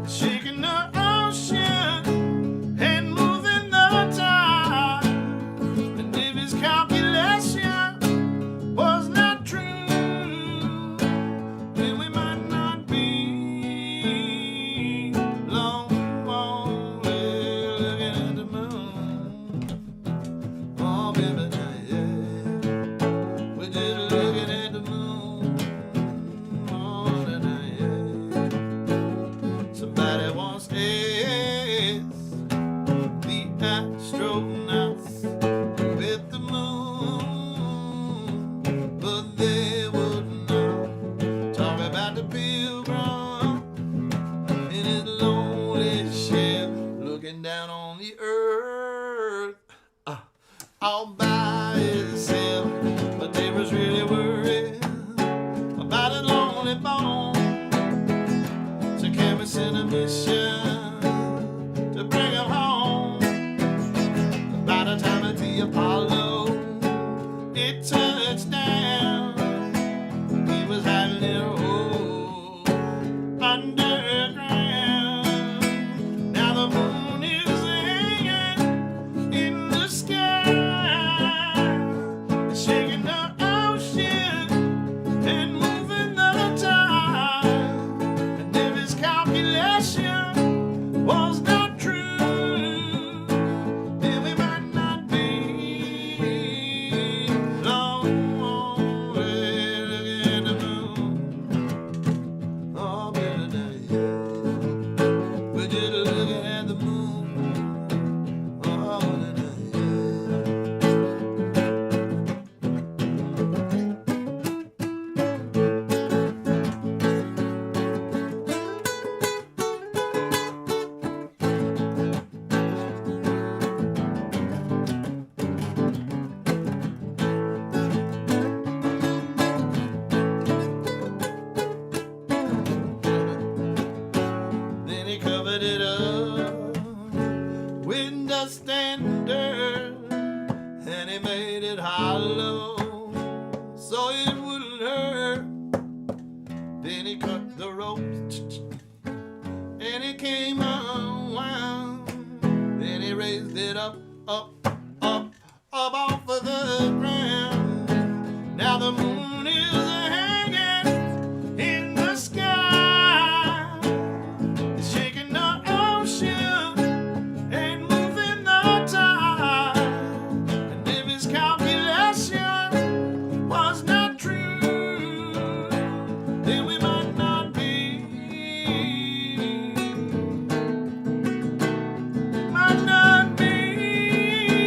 shaking the ocean and moving the tide. And if his calculation was not true, then we might not be long looking at the moon. Oh, baby, yeah, we're just looking at the moon. Oh, yeah. Somebody once asked the astronauts with the moon, but they would not talk about the pilgrim in his lonely ship, looking down on the earth all by himself. But they was really worried about his lonely bone. So can we send a mission to bring him home? By the time that the Apollo it touched down, he was hiding in a hole underground. Now the moon is hanging in the sky, shaking the ocean and moving the tide. And if his calculation was not true, then we might not be long looking at the moon. Oh, baby, yeah, we're just looking at the moon. Oh, then he covered it up with dust and dirt, and he made it hollow so it wouldn't hurt. Then he cut the ropes and he came around. Then he raised it up off of the ground. Now the moon is hanging in the sky, shaking the ocean and moving the tide. And if his calculation was not true, then we might not be long looking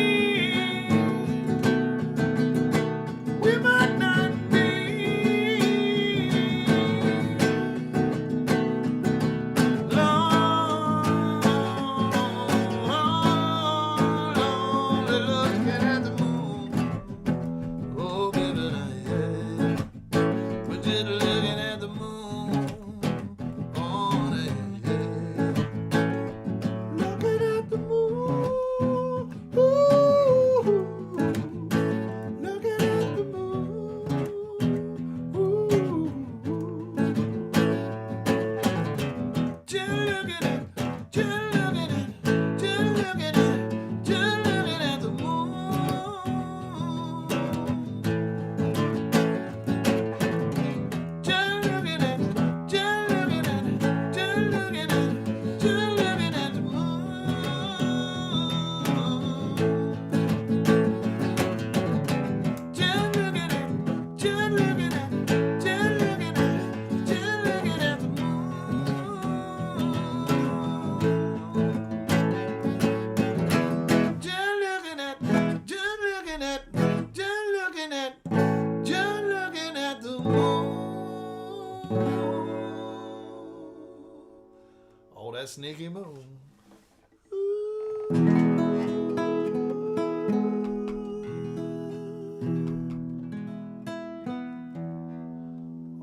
that sneaky moon.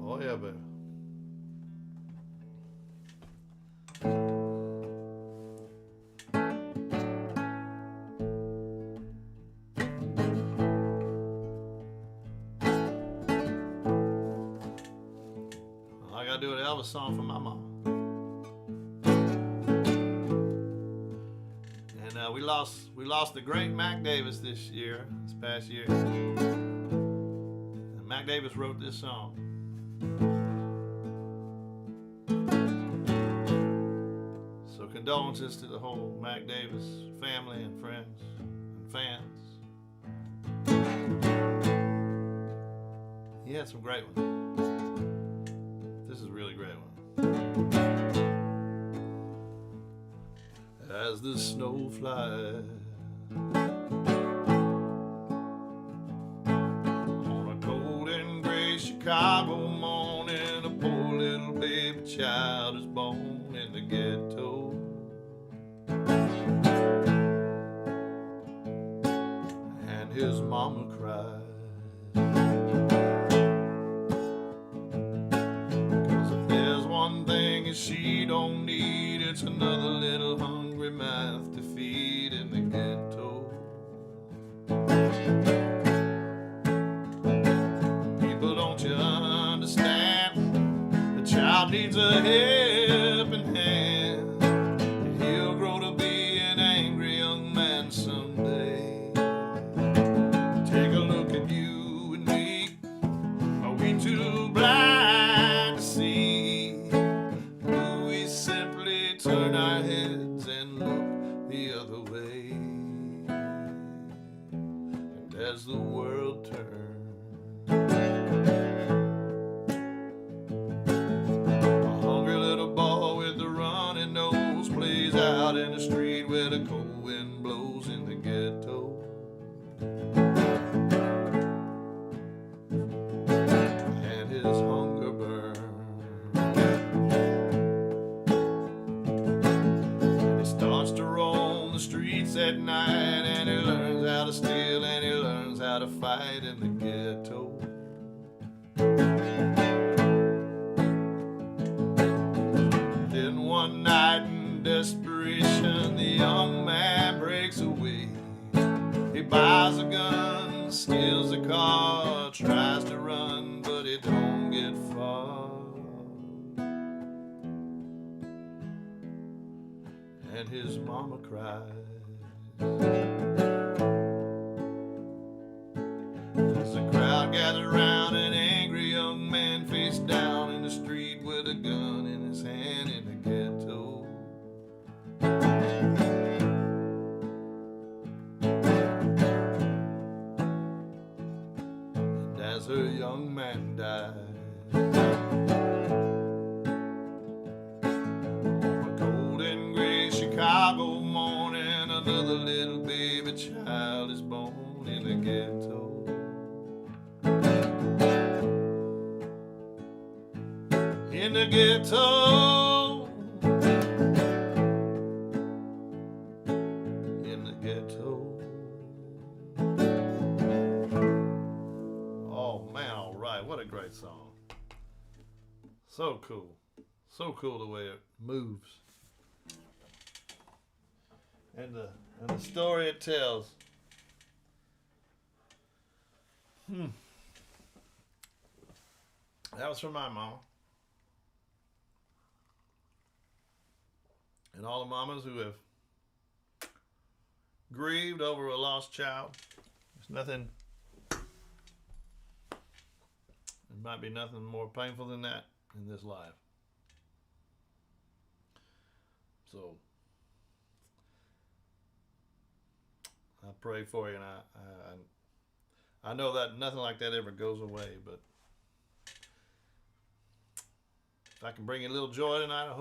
Oh yeah, baby. I gotta do an Elvis song for my mom. And we lost the great Mac Davis this past year. And Mac Davis wrote this song. So condolences to the whole Mac Davis family and friends and fans. He had some great ones. This is a really great one. As the snow flies on a cold and gray Chicago morning, a poor little baby child is born in the ghetto. And his mama cries. One thing is she don't need, it's another little hungry mouth to feed in the ghetto. People, don't you understand? The child needs a helping hand. He'll grow to be an angry young man someday. Take a look at you and me. Are we too blind to see? Turn our heads and look the other way. And as the world turns, a hungry little boy with a runny nose plays out in the street where the cold wind blows in the ghetto. And his hunger burns. Starts to roam the streets at night, and he learns how to steal and he learns how to fight in the ghetto. Then one night in desperation, the young man breaks away. He buys a gun, steals a car, tries to run, but he don't get far. And his mama cries. As the crowd gathers around, an angry young man face down in the street with a gun in his hand in the ghetto. And as her young man dies, Chicago morning, another little baby child is born in the ghetto. In the ghetto. In the ghetto. Oh man, all right, what a great song. So cool. So cool the way it moves. And the story it tells. That was from my mama. And all the mamas who have grieved over a lost child. There's nothing, there might be nothing more painful than that in this life. So I pray for you, and I know that nothing like that ever goes away, but if I can bring you a little joy tonight, I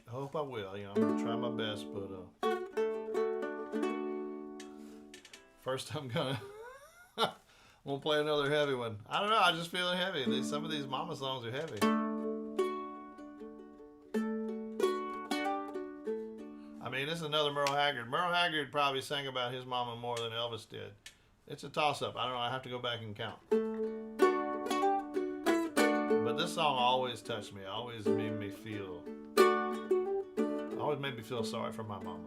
hope I will. You know, I'm gonna try my best, but first I'm gonna play another heavy one. I don't know, I just feeling heavy. Some of these mama songs are heavy. another Merle Haggard. Merle Haggard probably sang about his mama more than Elvis did. It's a toss-up. I don't know. I have to go back and count. But this song always touched me. Always made me feel sorry for my mama.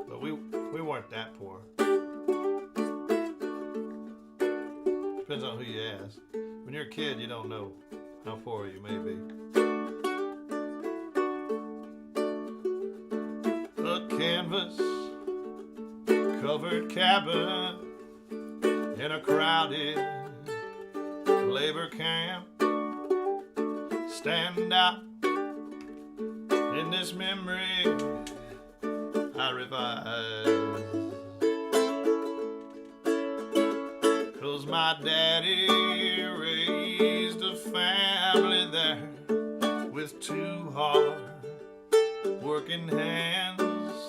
But we weren't that poor. Depends on who you ask. When you're a kid, you don't know how poor you may be. A canvas covered cabin in a crowded labor camp stand out in this memory I revise. 'Cause my daddy raised a family there with 2 hard working hands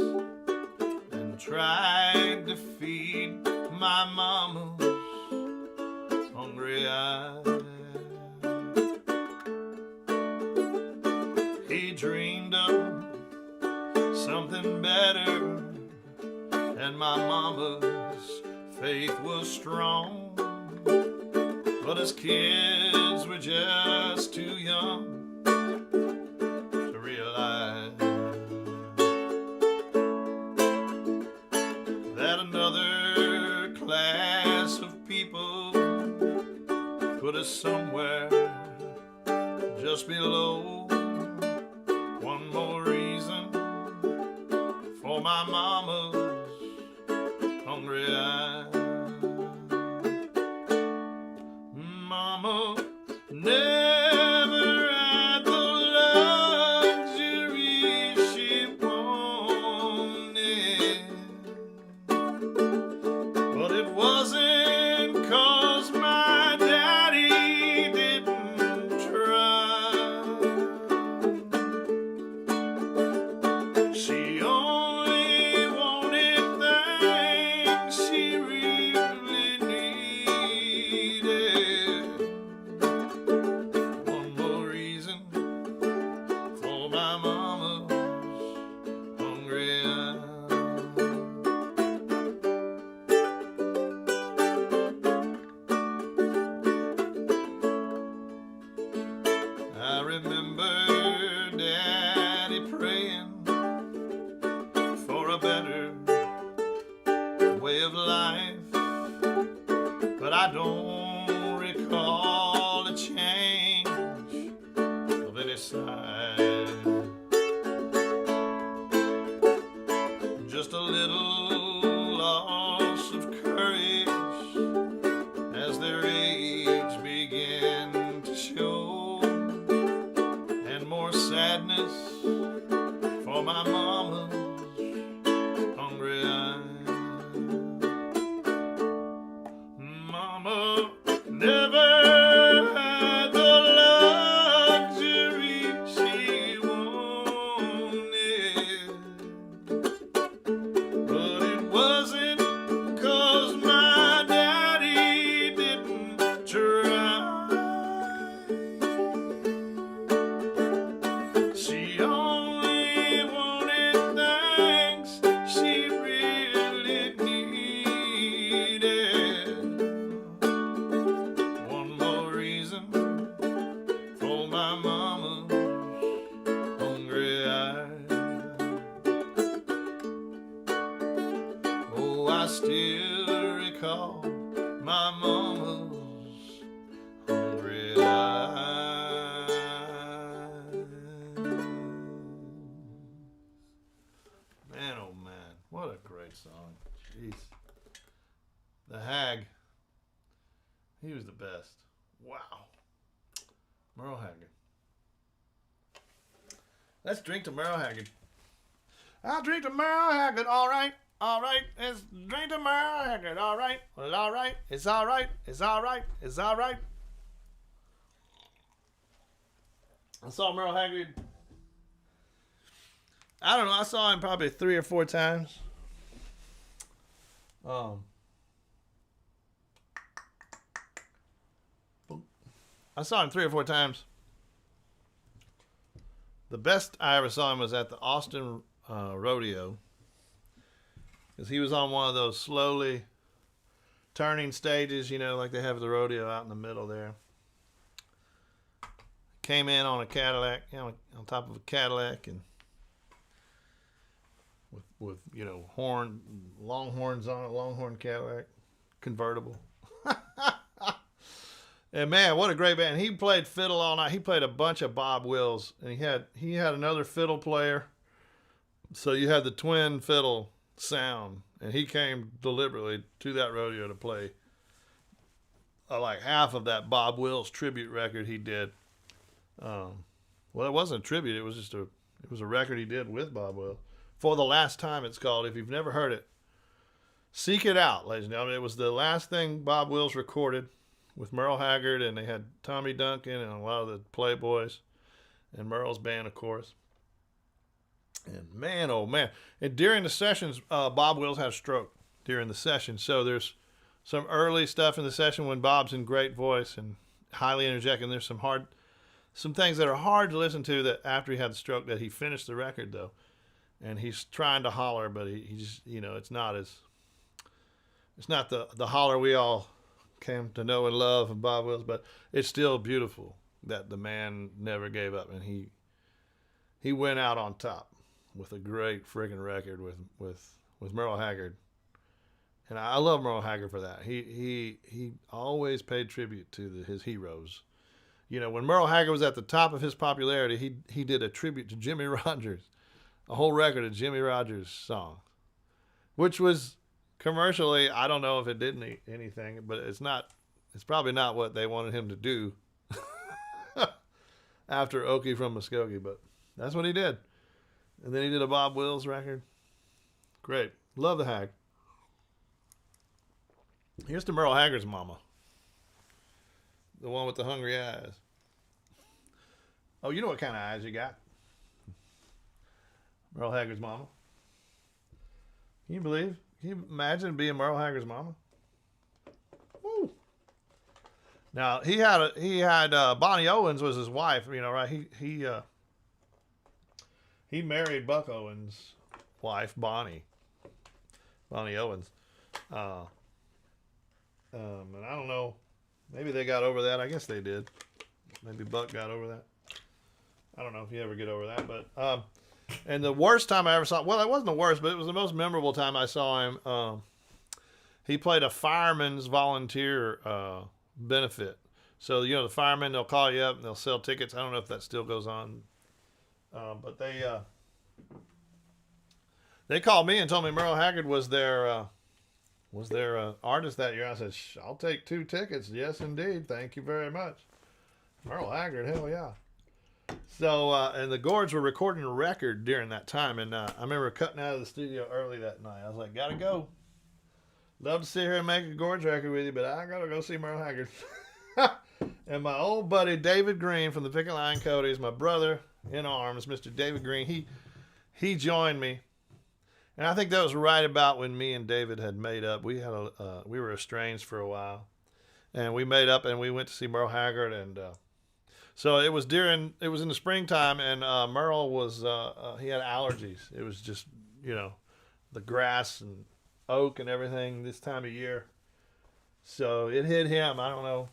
and tried to feed my mama's hungry eyes. He dreamed of something better, and my mama's faith was strong. But us kids were just too young to realize that another class of people put us somewhere just below. One more reason for my mama's hungry eyes. Mama never had the luxury she wanted, but it wasn't 'cause my daddy didn't try. She only wanted things she really needed. One more reason for my mama's hungry eyes. I remember Daddy praying for a better way of life, but I don't recall a change of any size. Just a little loss of courage as their age began to show, and more sadness for my mama's hungry eyes. Mama never had the luxury she wanted, but it wasn't 'cause my daddy didn't try. She only wanted things she really needed. One more reason for my mama's hungry eyes. Oh, I still recall my mama's hungry eyes. Man, oh man, what a great song. Jeez. The Hag. He was the best. Wow. Merle Haggard. Let's drink to Merle Haggard. I'll drink to Merle Haggard, all right. All right, let's drink to Merle Haggard, all right. Well, all right, it's all right, it's all right, it's all right. I saw Merle Haggard. I don't know, I saw him probably 3 or 4 times. I saw him 3 or 4 times. The best I ever saw him was at the Austin rodeo, because he was on one of those slowly turning stages, you know, like they have the rodeo out in the middle there. Came in on a Cadillac, you know, on top of a Cadillac, and with you know, long horns on it, Longhorn Cadillac, convertible. And man, what a great band! He played fiddle all night. He played a bunch of Bob Wills, and he had another fiddle player. So you had the twin fiddle sound, and he came deliberately to that rodeo to play like half of that Bob Wills tribute record he did. Well, it wasn't a tribute; it was a record he did with Bob Wills. For the Last Time, it's called. If you've never heard it, seek it out, ladies and gentlemen. It was the last thing Bob Wills recorded with Merle Haggard, and they had Tommy Duncan and a lot of the Playboys and Merle's band, of course. And man, oh man. And during the sessions, Bob Wills had a stroke during the session. So there's some early stuff in the session when Bob's in great voice and highly energetic. And there's some things that are hard to listen to that after he had the stroke, that he finished the record though. And he's trying to holler, but he just, you know, it's not the holler we all came to know and love of Bob Wills, but it's still beautiful that the man never gave up, and he went out on top with a great freaking record with Merle Haggard. And I love Merle Haggard for that. He always paid tribute to his heroes. You know, when Merle Haggard was at the top of his popularity, he did a tribute to Jimmy Rogers, a whole record of Jimmy Rogers songs, which was commercially, I don't know if it did anything, but it's probably not what they wanted him to do after Okie from Muskogee, but that's what he did. And then he did a Bob Wills record. Great. Love the Hag. Here's to Merle Haggard's mama. The one with the hungry eyes. Oh, you know what kind of eyes you got? Merle Haggard's mama. Can you imagine being Merle Haggard's mama? Woo. Now he had Bonnie Owens was his wife, you know, right? He married Buck Owens' wife, Bonnie Owens. And I don't know, maybe they got over that. I guess they did. Maybe Buck got over that. I don't know if you ever get over that, but and the worst time I ever saw, well, it wasn't the worst, but it was the most memorable time I saw him. He played a fireman's volunteer benefit. So, you know, the firemen, they'll call you up and they'll sell tickets. I don't know if that still goes on. But they called me and told me Merle Haggard was their artist that year. I said, I'll take 2 tickets. Yes, indeed. Thank you very much. Merle Haggard, hell yeah. So, and the Gords were recording a record during that time. And I remember cutting out of the studio early that night. I was like, gotta go. Love to sit here and make a Gords record with you, but I gotta go see Merle Haggard. And my old buddy David Green from the Picket Line Cody's, my brother in arms, Mr. David Green, he joined me. And I think that was right about when me and David had made up. We were estranged for a while. And we made up and we went to see Merle Haggard. And so it was in the springtime, and Merle he had allergies. It was just, you know, the grass and oak and everything this time of year. So it hit him. I don't know.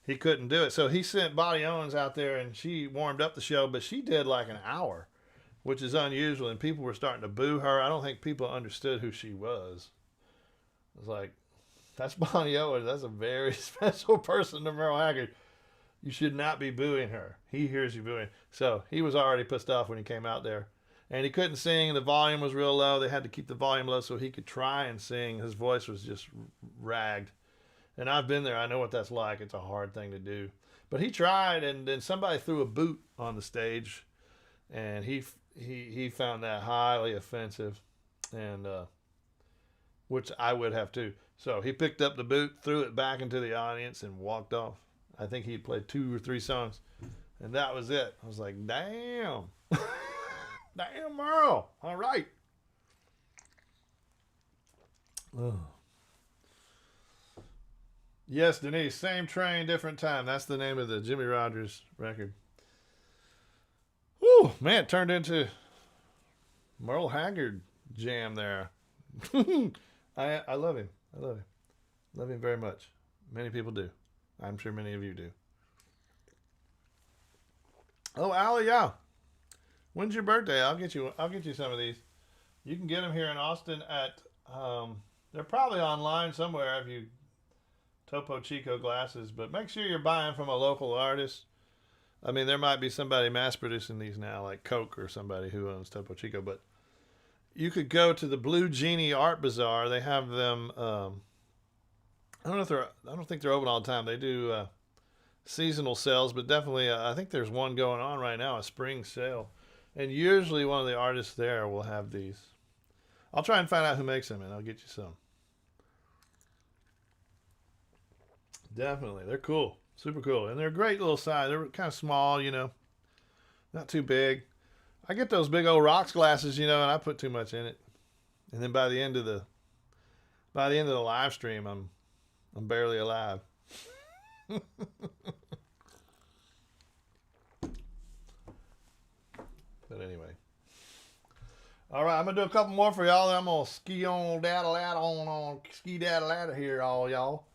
He couldn't do it. So he sent Bonnie Owens out there, and she warmed up the show, but she did like an hour, which is unusual, and people were starting to boo her. I don't think people understood who she was. It was like, that's Bonnie Owens. That's a very special person to Merle Haggard. You should not be booing her. He hears you booing. So he was already pissed off when he came out there. And he couldn't sing. The volume was real low. They had to keep the volume low so he could try and sing. His voice was just ragged. And I've been there. I know what that's like. It's a hard thing to do. But he tried, and then somebody threw a boot on the stage, and he found that highly offensive, and which I would have too. So he picked up the boot, threw it back into the audience, and walked off. I think he played 2 or 3 songs, and that was it. I was like, damn. Damn, Merle. All right. Oh. Yes, Denise, same train, different time. That's the name of the Jimmy Rogers record. Woo! Woo, man, it turned into Merle Haggard jam there. I love him. I love him. Love him very much. Many people do. I'm sure many of you do. Oh, Allie, yeah. When's your birthday? I'll get you some of these. You can get them here in Austin at they're probably online somewhere if you Topo Chico glasses, but make sure you're buying from a local artist. I mean, there might be somebody mass producing these now, like Coke or somebody who owns Topo Chico, but you could go to the Blue Genie Art Bazaar. They have them. I don't think they're open all the time. They do seasonal sales, but definitely, I think there's one going on right now, a spring sale, and usually one of the artists there will have these. I'll try and find out who makes them, and I'll get you some. Definitely, they're cool, super cool, and they're a great little size. They're kind of small, not too big. I get those big old rocks glasses, and I put too much in it, and then by the end of the live stream, I'm barely alive. But anyway, all right, I'm gonna do a couple more for y'all. Then I'm gonna ski on ski ladder here, all y'all.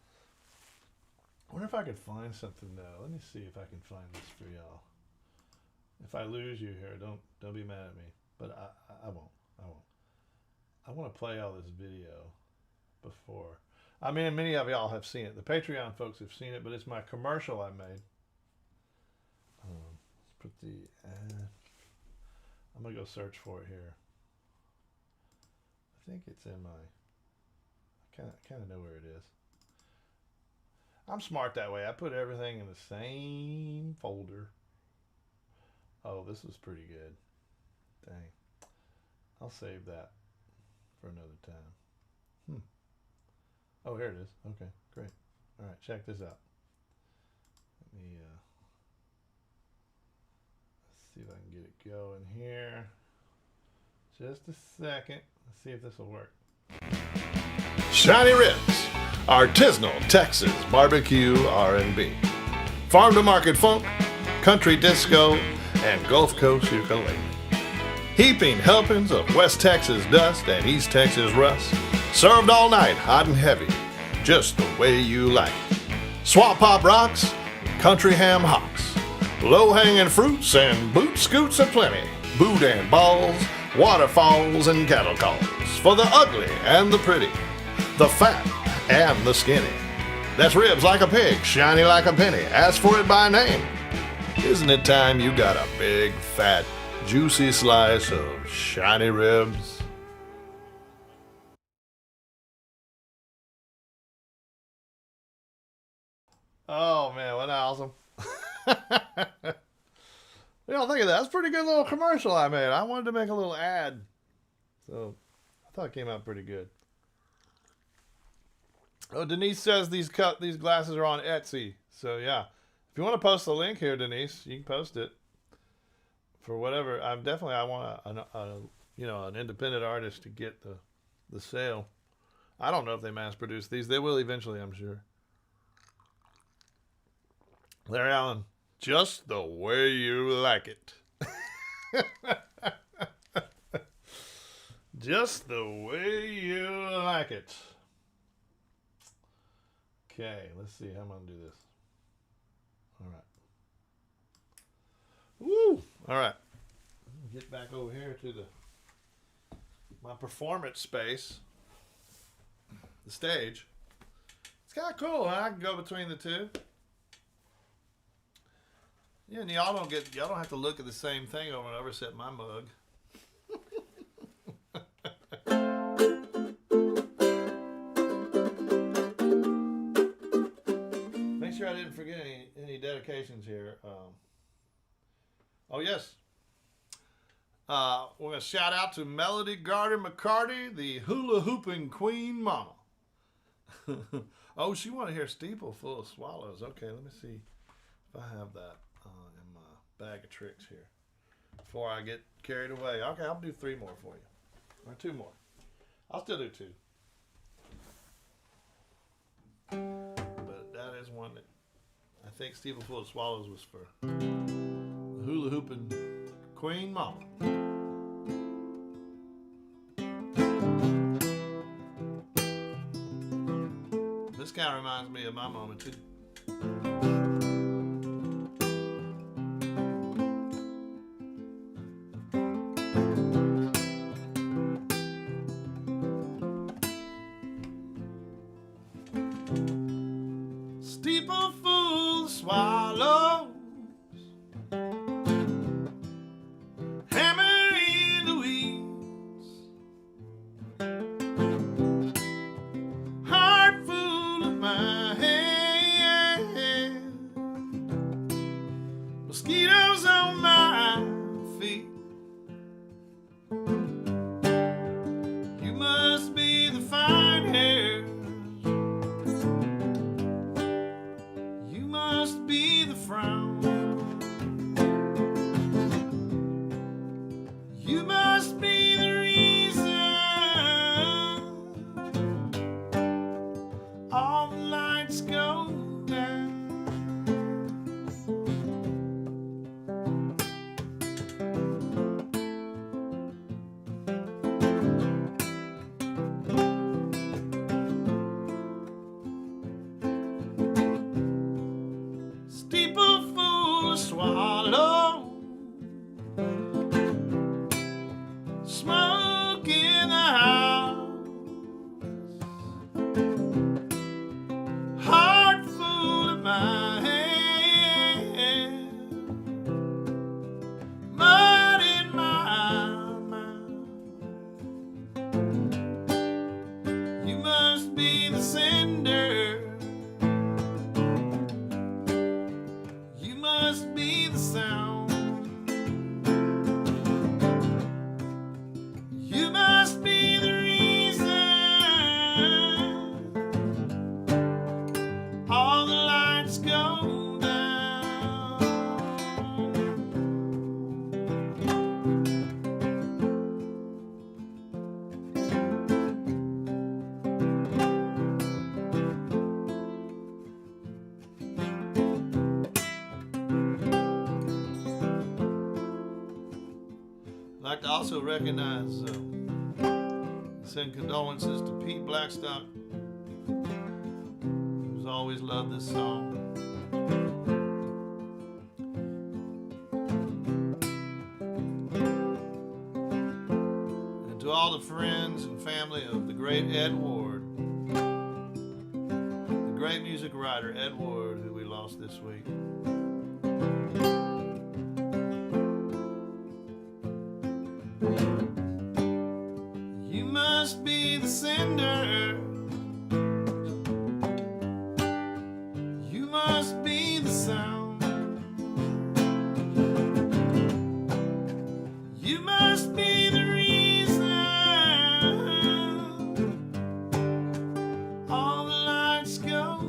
I wonder if I could find something now. Let me see if I can find this for y'all. If I lose you here, don't be mad at me. But I won't. I want to play all this video before. I mean, many of y'all have seen it. The Patreon folks have seen it, but it's my commercial I made. Let's put the I'm gonna go search for it here. I think it's in my. I kind of know where it is. I'm smart that way. I put everything in the same folder. Oh, this was pretty good. Dang. I'll save that for another time. Oh, here it is. Okay, great. All right, check this out. Let me let's see if I can get it going here. Just a second. Let's see if this will work. Shiny Ribs, artisanal Texas barbecue R&B, farm to market funk, country disco, and Gulf Coast ukulele. Heaping helpings of West Texas dust and East Texas rust, served all night, hot and heavy, just the way you like it. Swamp pop rocks, country ham hocks, low-hanging fruits and boot scoots aplenty, boudin balls, waterfalls, and cattle calls for the ugly and the pretty, the fat and the skinny. That's ribs like a pig, shiny like a penny. Ask for it by name. Isn't it time you got a big, fat, juicy slice of shiny ribs? Oh man, what awesome. You don't think of that. That's a pretty good little commercial I made. I wanted to make a little ad. So I thought it came out pretty good. Oh, Denise says these glasses are on Etsy. So yeah. If you want to post the link here, Denise, you can post it. For whatever. I want an independent artist to get the sale. I don't know if they mass produce these. They will eventually, I'm sure. Larry Allen, just the way you like it. Just the way you like it. Okay, let's see how I'm going to do this. All right. Woo! All right. Get back over here to my performance space. The stage. It's kind of cool, huh? I can go between the two. Yeah, and y'all don't have to look at the same thing over and over except my mug. Make sure I didn't forget any dedications here. Oh yes. We're gonna shout out to Melody Garter McCarty, the hula hooping queen mama. Oh, she want to hear Steeple Full of Swallows. Okay, let me see if I have that in my bag of tricks here before I get carried away. Okay, I'll do 3 more for you, or 2 more. I'll still do 2. But that is one that I think Steeple Full of Swallows was for the hula hooping Queen Mama. This kind of reminds me of my mama too. Steeple full of swallows, hammer in the weeds, heart full of my hand, mosquitoes on my feet. You must be the fine hair, you must be the frown, you must be the reason all the lights go down. Steeple full of swallows, smoke in the house, heart full of my hand, mud in my mouth. You must be the sender, you must be the sound, you must be the reason all the lights go down. I'd like to also recognize, send condolences to Pete Blackstock, who's always loved this song. And to all the friends and family of the great Ed Ward, the great music writer Ed Ward, who we lost this week. You must be the sender, you must be the sound, you must be the reason all the lights go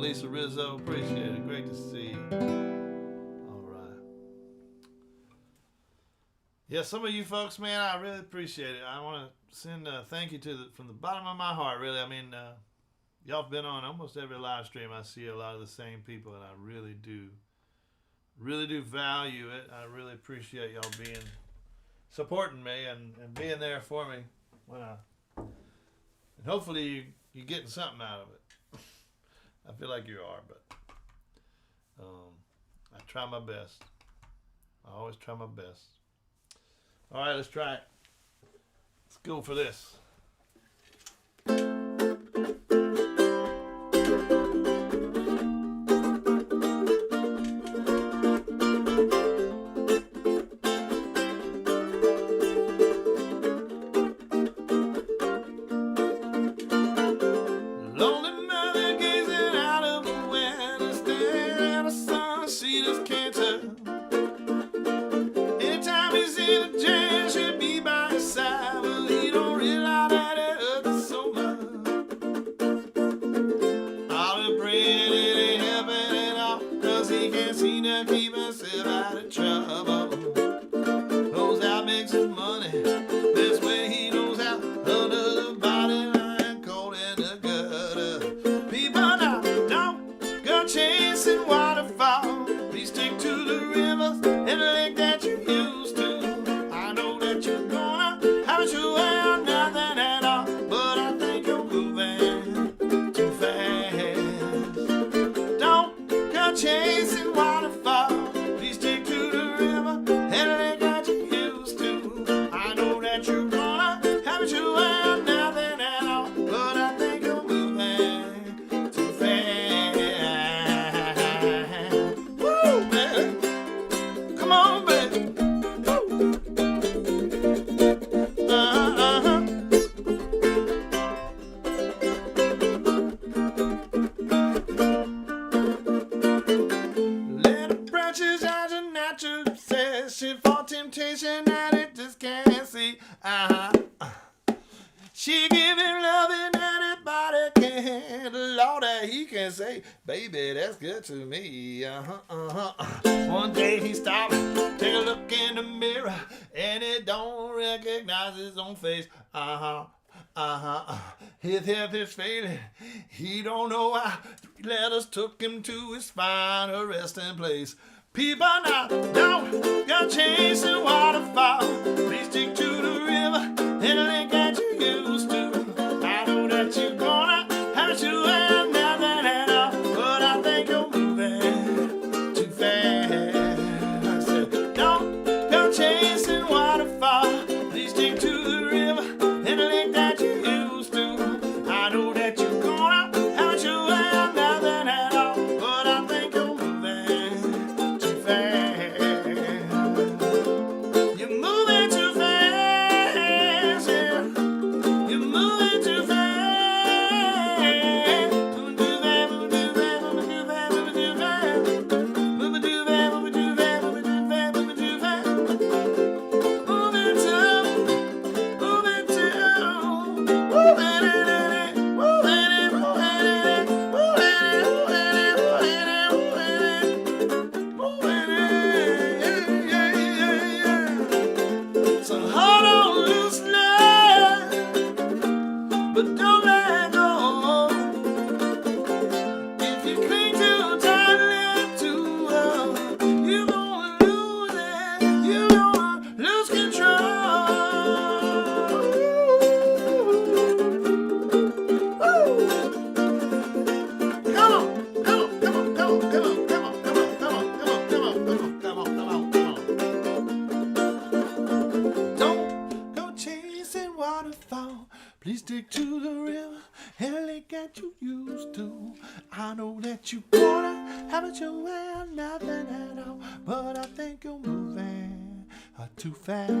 Lisa Rizzo, appreciate it. Great to see you. All right. Yeah, some of you folks, man, I really appreciate it. I want to send a thank you from the bottom of my heart, really. I mean, y'all have been on almost every live stream. I see a lot of the same people, and I really do value it. I really appreciate y'all supporting me and being there for me and hopefully you're getting something out of it. I feel like you are, but I try my best. I always try my best. All right, let's try it. Let's go for this. She give him loving anybody can. Lord, he can say, baby, that's good to me. One day he stopped, take a look in the mirror, and he don't recognize his own face. His health is failing. He don't know why. 3 letters took him to his final resting place. People now you're chasing waterfall. Please stick to the river and link that you used to. I know that you're gonna have to have nothing at all, but I think you're moving too fast. I said, don't go chasing waterfall. Please stick to the river and link that you used to. I know that you're gonna have to have nothing at all, but I think you're moving too fast. You're moving too fast, yeah. You're moving too fast. Moving too fast, moving too fast, moving too fast, moving too fast. Moving too fast, moving too fast, moving too fast, moving too fast. Moving too, moving too, moving it, moving it, moving it, moving it, yeah. So hold on loose now, but don't let go. If you cling too tightly to love, you're gonna lose it. You're gonna lose control. Come on, come on, come on, come on, come on, come on, come on, come on, come on, come on, come on, come on, come on. Don't go chasing waterfall. Please stick to the river and lake that you used to. I know that you wanna have it your way or nothing at all, but I think you're moving too fast.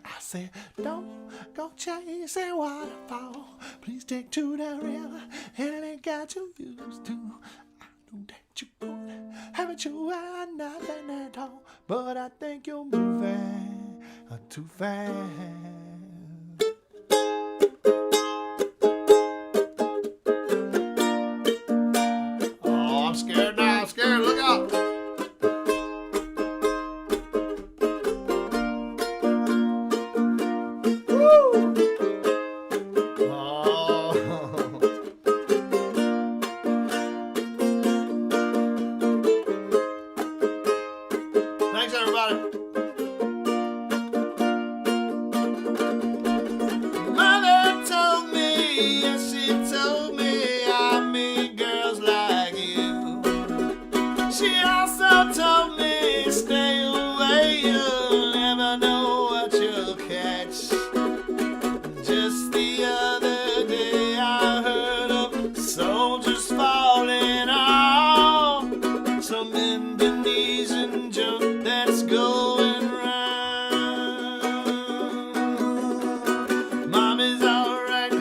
I said, don't go chasing waterfall. Please stick to the river and lake that you used to. I know that you wanna have it your way or nothing at all, but I think you're moving too fast. Oh, I'm scared now. I'm scared. Look out. Woo! Oh. Thanks, everybody. Mother told me, yes, she told me I meet girls like you. She also told me, stay away, you'll never know what you'll catch. Just the other day I heard of soldiers falling off some Indonesian junk that's going round. Mommy's alright,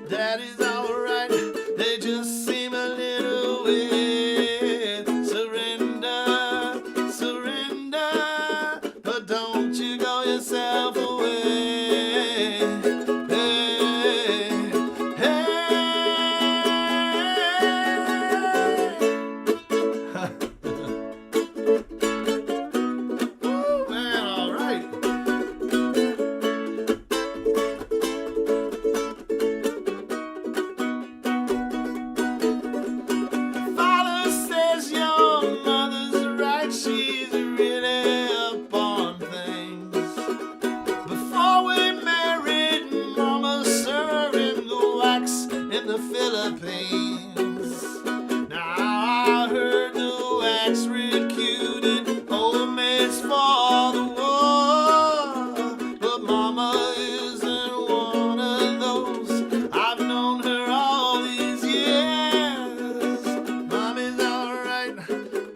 daddy's alright, they just seem a little weird. Surrender, surrender, but don't you go yourself away. Hey, hey. Oh man, alright. Father says your mother's right, she's really up on things. Before we married, Mama served him the wax in the Philippines. Now I heard the wax recruited old maids for the war, but Mama isn't one of those. I've known her all these years. Mommy's alright,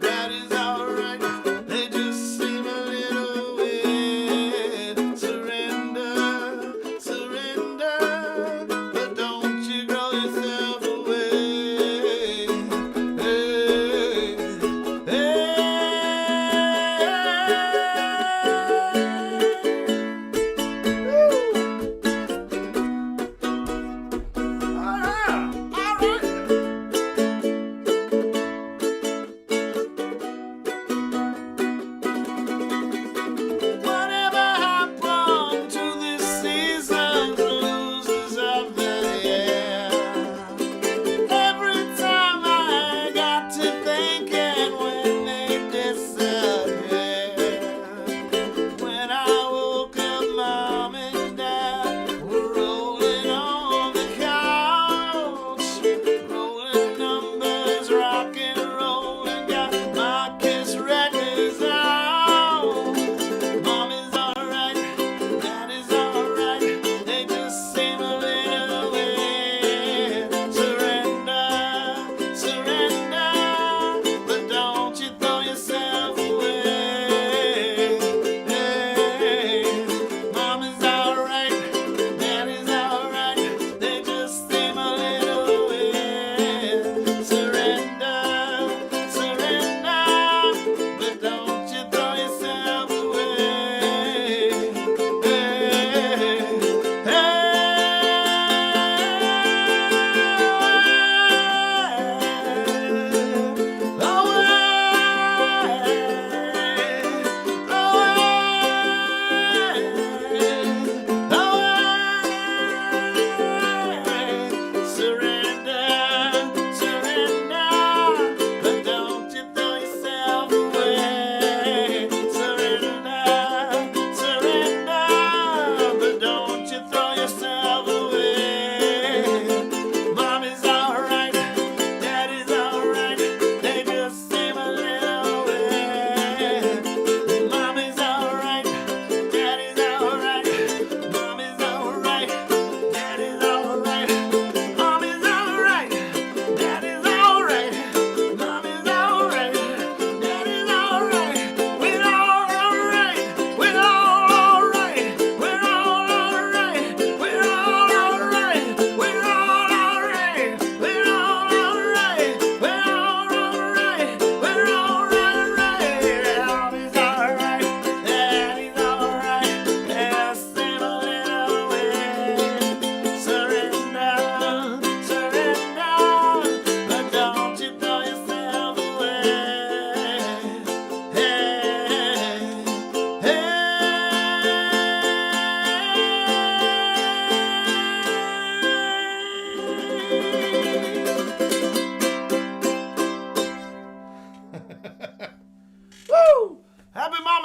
daddy's alright, they just seem a little weird. Surrender, surrender, but don't you grow yourself away.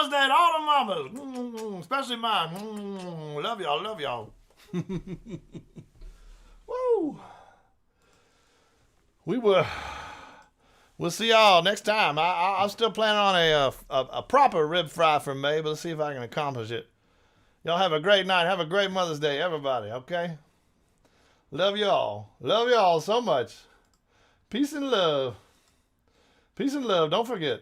Mama's Day to all the mamas, especially mine. Love y'all, love y'all. Woo. We'll see y'all next time. I'm still planning on a proper rib fry for May, but let's see if I can accomplish it. Y'all have a great night. Have a great Mother's Day, everybody, okay? Love y'all. Love y'all so much. Peace and love. Peace and love. Don't forget.